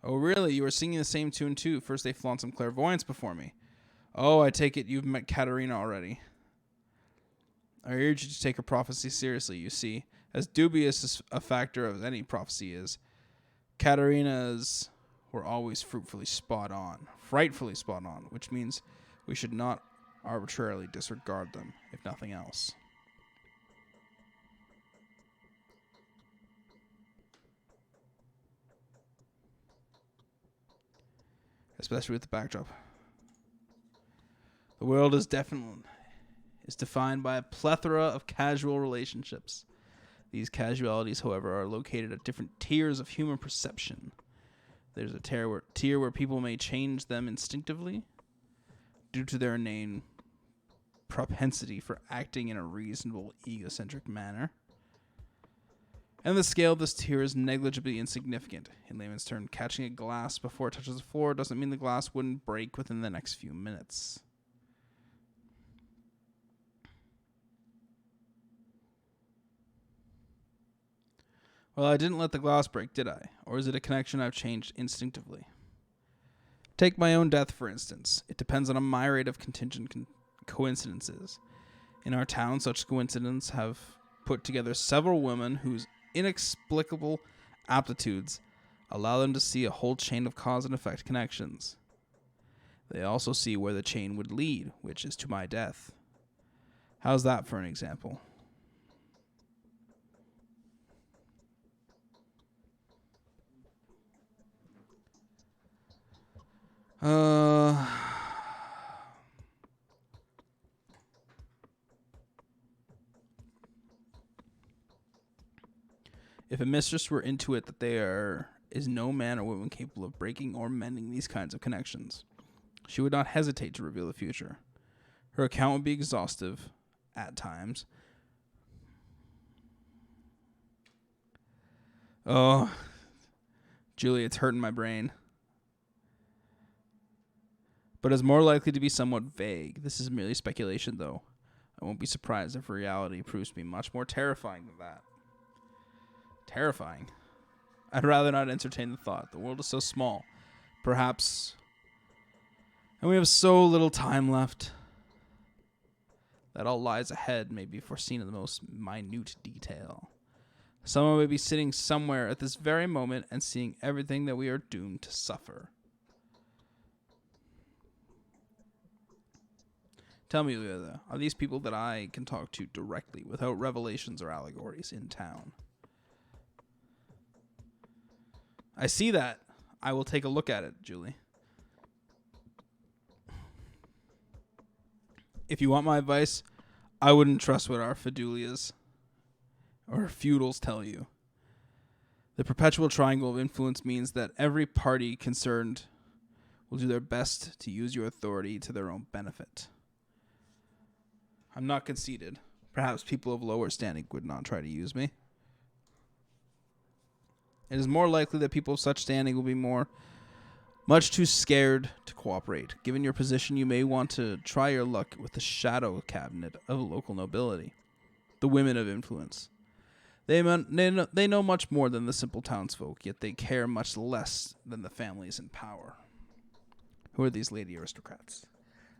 Oh, really? You are singing the same tune, too. First they flaunt some clairvoyance before me. Oh, I take it you've met Katerina already. I urge you to take her prophecy seriously, you see. As dubious as a factor as any prophecy is, Katerina's were always frightfully spot on, which means we should not arbitrarily disregard them, if nothing else. especially with the backdrop. The world is defined by a plethora of casual relationships. These casualities, however, are located at different tiers of human perception. There's a tier where people may change them instinctively due to their innate propensity for acting in a reasonable, egocentric manner. And the scale of this tier is negligibly insignificant. In layman's term, catching a glass before it touches the floor doesn't mean the glass wouldn't break within the next few minutes. Well, I didn't let the glass break, did I? Or is it a connection I've changed instinctively? Take my own death, for instance. It depends on a myriad of contingent coincidences. In our town, such coincidences have put together several women whose inexplicable aptitudes allow them to see a whole chain of cause and effect connections. They also see where the chain would lead, which is to my death. How's that for an example? If a mistress were intuit that there is no man or woman capable of breaking or mending these kinds of connections, she would not hesitate to reveal the future. Her account would be exhaustive at times. Oh, Julie, it's hurting my brain. But is more likely to be somewhat vague. This is merely speculation, though. I won't be surprised if reality proves to be much more terrifying than that. Terrifying? I'd rather not entertain the thought. The world is so small. Perhaps... And we have so little time left. That all lies ahead may be foreseen in the most minute detail. Someone may be sitting somewhere at this very moment and seeing everything that we are doomed to suffer. Tell me, Leah, are these people that I can talk to directly without revelations or allegories in town? I see that. I will take a look at it, Julie. If you want my advice, I wouldn't trust what our feudalias or feudals tell you. The perpetual triangle of influence means that every party concerned will do their best to use your authority to their own benefit. I'm not conceited. Perhaps people of lower standing would not try to use me. It is more likely that people of such standing will be much too scared to cooperate. Given your position, you may want to try your luck with the shadow cabinet of local nobility, the women of influence. They know much more than the simple townsfolk, yet they care much less than the families in power. Who are these lady aristocrats?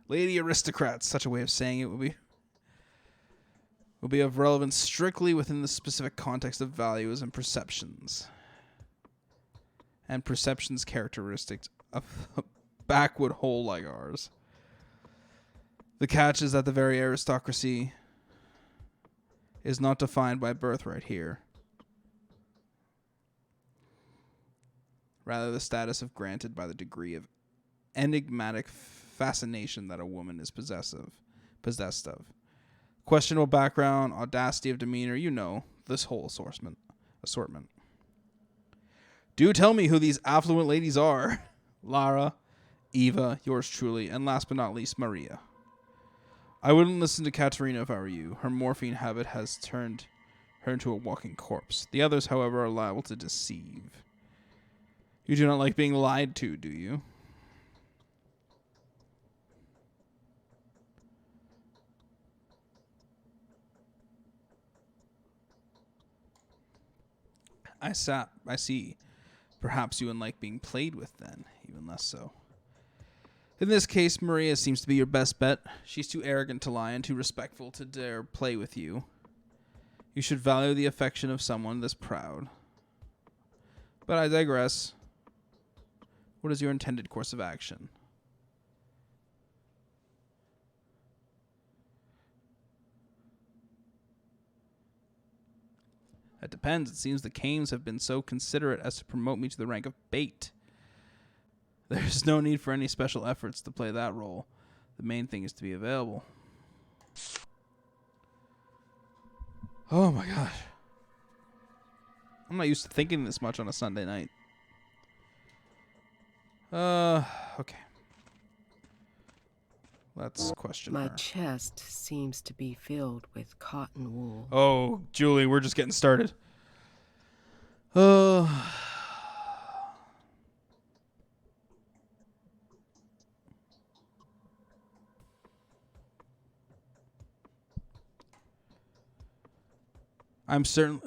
Lady aristocrats, such a way of saying it will be of relevance strictly within the specific context of values and perceptions. And perceptions characteristics of a backwood hole like ours. The catch is that the very aristocracy is not defined by birthright here. Rather, the status of granted by the degree of enigmatic fascination that a woman is possessed of. Questionable background, audacity of demeanor, this whole assortment. Do tell me who these affluent ladies are. Lara, Eva, yours truly, and last but not least, Maria. I wouldn't listen to Katerina if I were you. Her morphine habit has turned her into a walking corpse. The others, however, are liable to deceive. You do not like being lied to, do you? I see. Perhaps you wouldn't like being played with then, even less so. In this case, Maria seems to be your best bet. She's too arrogant to lie and too respectful to dare play with you. You should value the affection of someone this proud. But I digress. What is your intended course of action? That depends. It seems the Canes have been so considerate as to promote me to the rank of bait. There's no need for any special efforts to play that role. The main thing is to be available. Oh my gosh. I'm not used to thinking this much on a Sunday night. Okay. Let's question My her. chest seems to be filled with cotton wool. Oh, Julie, we're just getting started. I'm certain.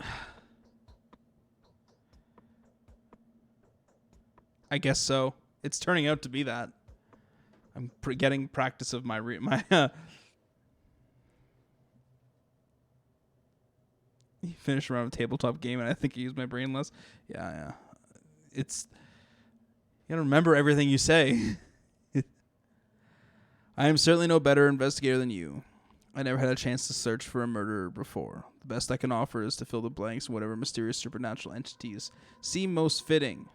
I guess so. It's turning out to be that. I'm getting practice of my He finished around a tabletop game, and I think he used my brain less. Yeah. It's you gotta remember everything you say. I am certainly no better investigator than you. I never had a chance to search for a murderer before. The best I can offer is to fill the blanks in whatever mysterious supernatural entities seem most fitting.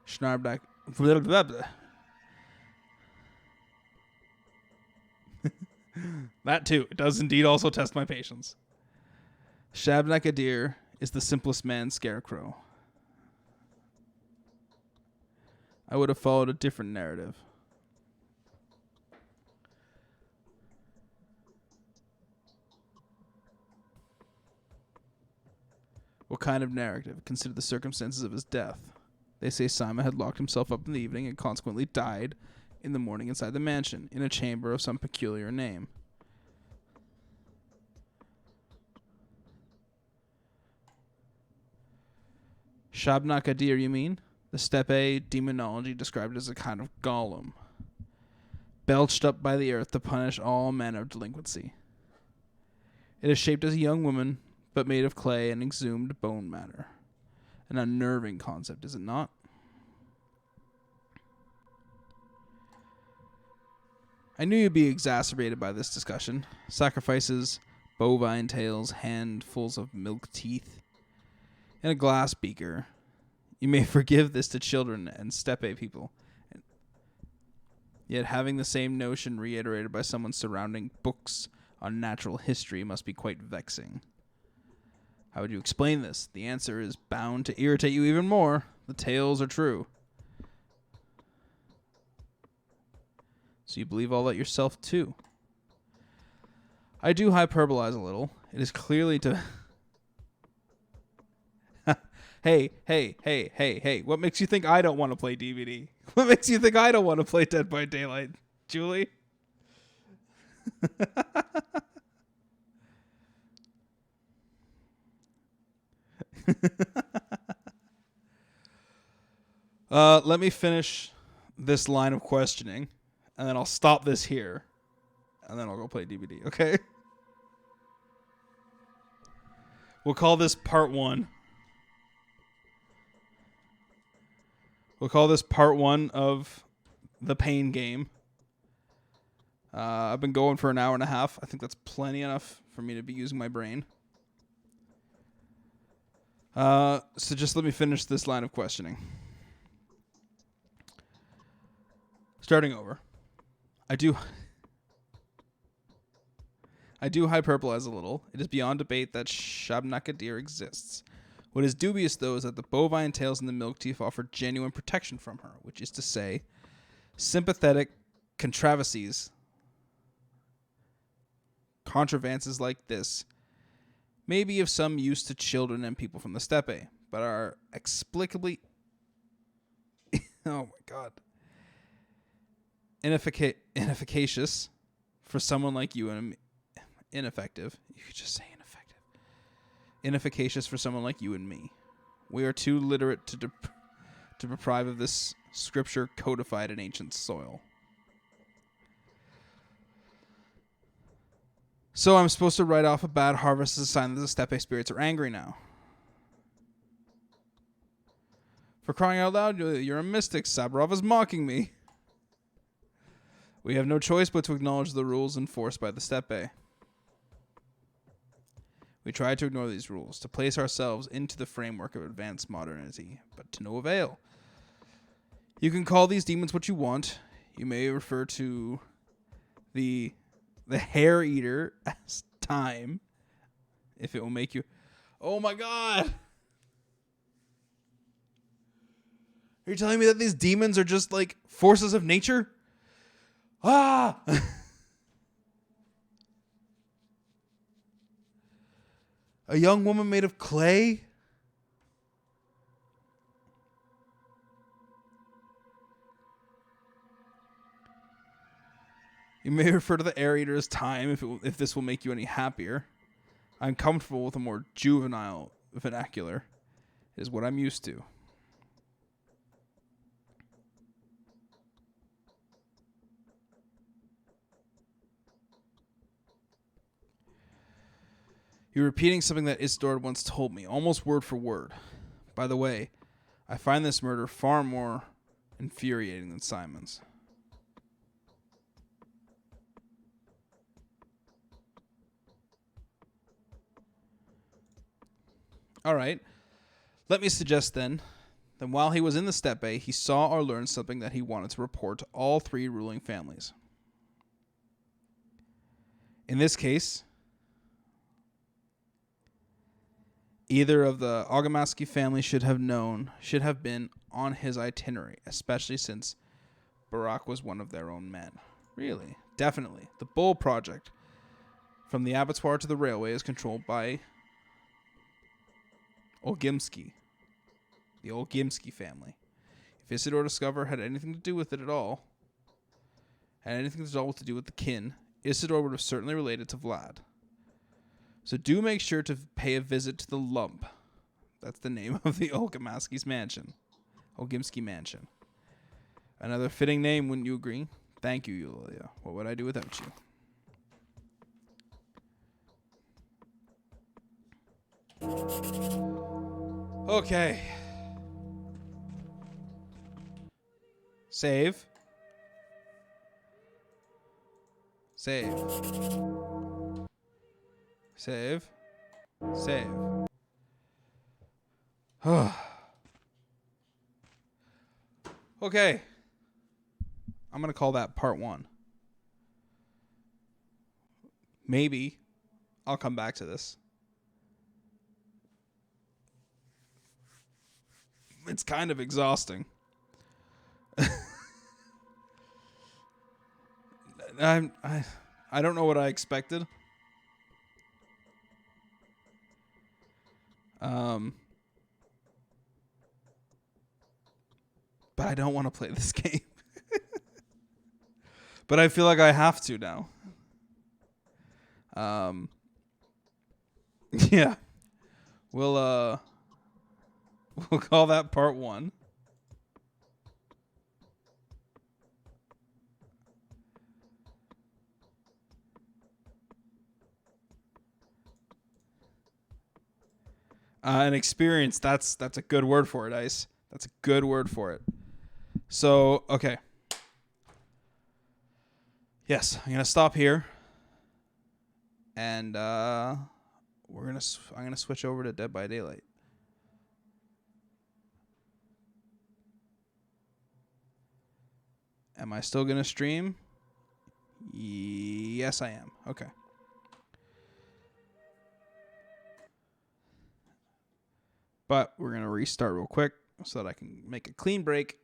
Schnarblack. That too. It does indeed also test my patience. Shabnakadir is the simplest man's scarecrow. I would have followed a different narrative. What kind of narrative? Consider the circumstances of his death. They say Simon had locked himself up in the evening and consequently died in the morning inside the mansion, in a chamber of some peculiar name. Shabnakadir, you mean? The steppe demonology described as a kind of golem, belched up by the earth to punish all manner of delinquency. It is shaped as a young woman, but made of clay and exhumed bone matter. An unnerving concept, is it not? I knew you'd be exacerbated by this discussion. Sacrifices, bovine tails, handfuls of milk teeth, and a glass beaker. You may forgive this to children and steppe people. Yet having the same notion reiterated by someone surrounding books on natural history must be quite vexing. How would you explain this? The answer is bound to irritate you even more. The tales are true. So you believe all that yourself, too. I do hyperbolize a little. It is clearly to... Hey. What makes you think I don't want to play DVD? What makes you think I don't want to play Dead by Daylight? Julie? Let me finish this line of questioning, and then I'll stop this here, and then I'll go play DVD, okay? We'll call this part 1. We'll call this part 1 of the pain game. I've been going for an hour and a half. I think that's plenty enough for me to be using my brain. So just let me finish this line of questioning. Starting over. I do hyperbolize a little. It is beyond debate that Shabnakadir exists. What is dubious, though, is that the bovine tails and the milk teeth offer genuine protection from her, which is to say, sympathetic controversies like this may be of some use to children and people from the steppe, but are explicably oh my god, inefficacious for someone like you and me. Ineffective. You could just say ineffective. Inefficacious for someone like you and me. We are too literate to deprive of this scripture codified in ancient soil. So I'm supposed to write off a bad harvest as a sign that the steppe spirits are angry now. For crying out loud, you're a mystic. Saburov is mocking me. We have no choice but to acknowledge the rules enforced by the steppe. We try to ignore these rules, to place ourselves into the framework of advanced modernity, but to no avail. You can call these demons what you want. You may refer to the hair eater as time, if it will make you. Oh my god! Are you telling me that these demons are just like forces of nature? Ah! A young woman made of clay? You may refer to the air eater as time if this will make you any happier. I'm comfortable with a more juvenile vernacular. It is what I'm used to. You're repeating something that Isidore once told me, almost word for word. By the way, I find this murder far more infuriating than Simon's. All right. Let me suggest then that while he was in the steppe, he saw or learned something that he wanted to report to all three ruling families. In this case, either of the Ogamaski family should have been on his itinerary, especially since Barak was one of their own men. Really? Definitely. The Bull Project, from the abattoir to the railway, is controlled by Olgimsky, the Olgimsky family. If Isidore Discover had anything to do with it at all, had anything at all to do with the kin, Isidore would have certainly related to Vlad. So do make sure to pay a visit to the Lump. That's the name of the Olgimsky's mansion. Olgimsky mansion. Another fitting name, wouldn't you agree? Thank you, Yulia. What would I do without you? Okay. Save. Save. Save. Save. Okay. I'm going to call that part 1. Maybe I'll come back to this. It's kind of exhausting. I don't know what I expected. But I don't want to play this game. But I feel like I have to now. Yeah. We'll call that part 1. An experience, that's a good word for it, Ice. That's a good word for it. So, okay. Yes, I'm going to stop here. And I'm going to switch over to Dead by Daylight. Am I still going to stream? Yes, I am. Okay. But we're going to restart real quick so that I can make a clean break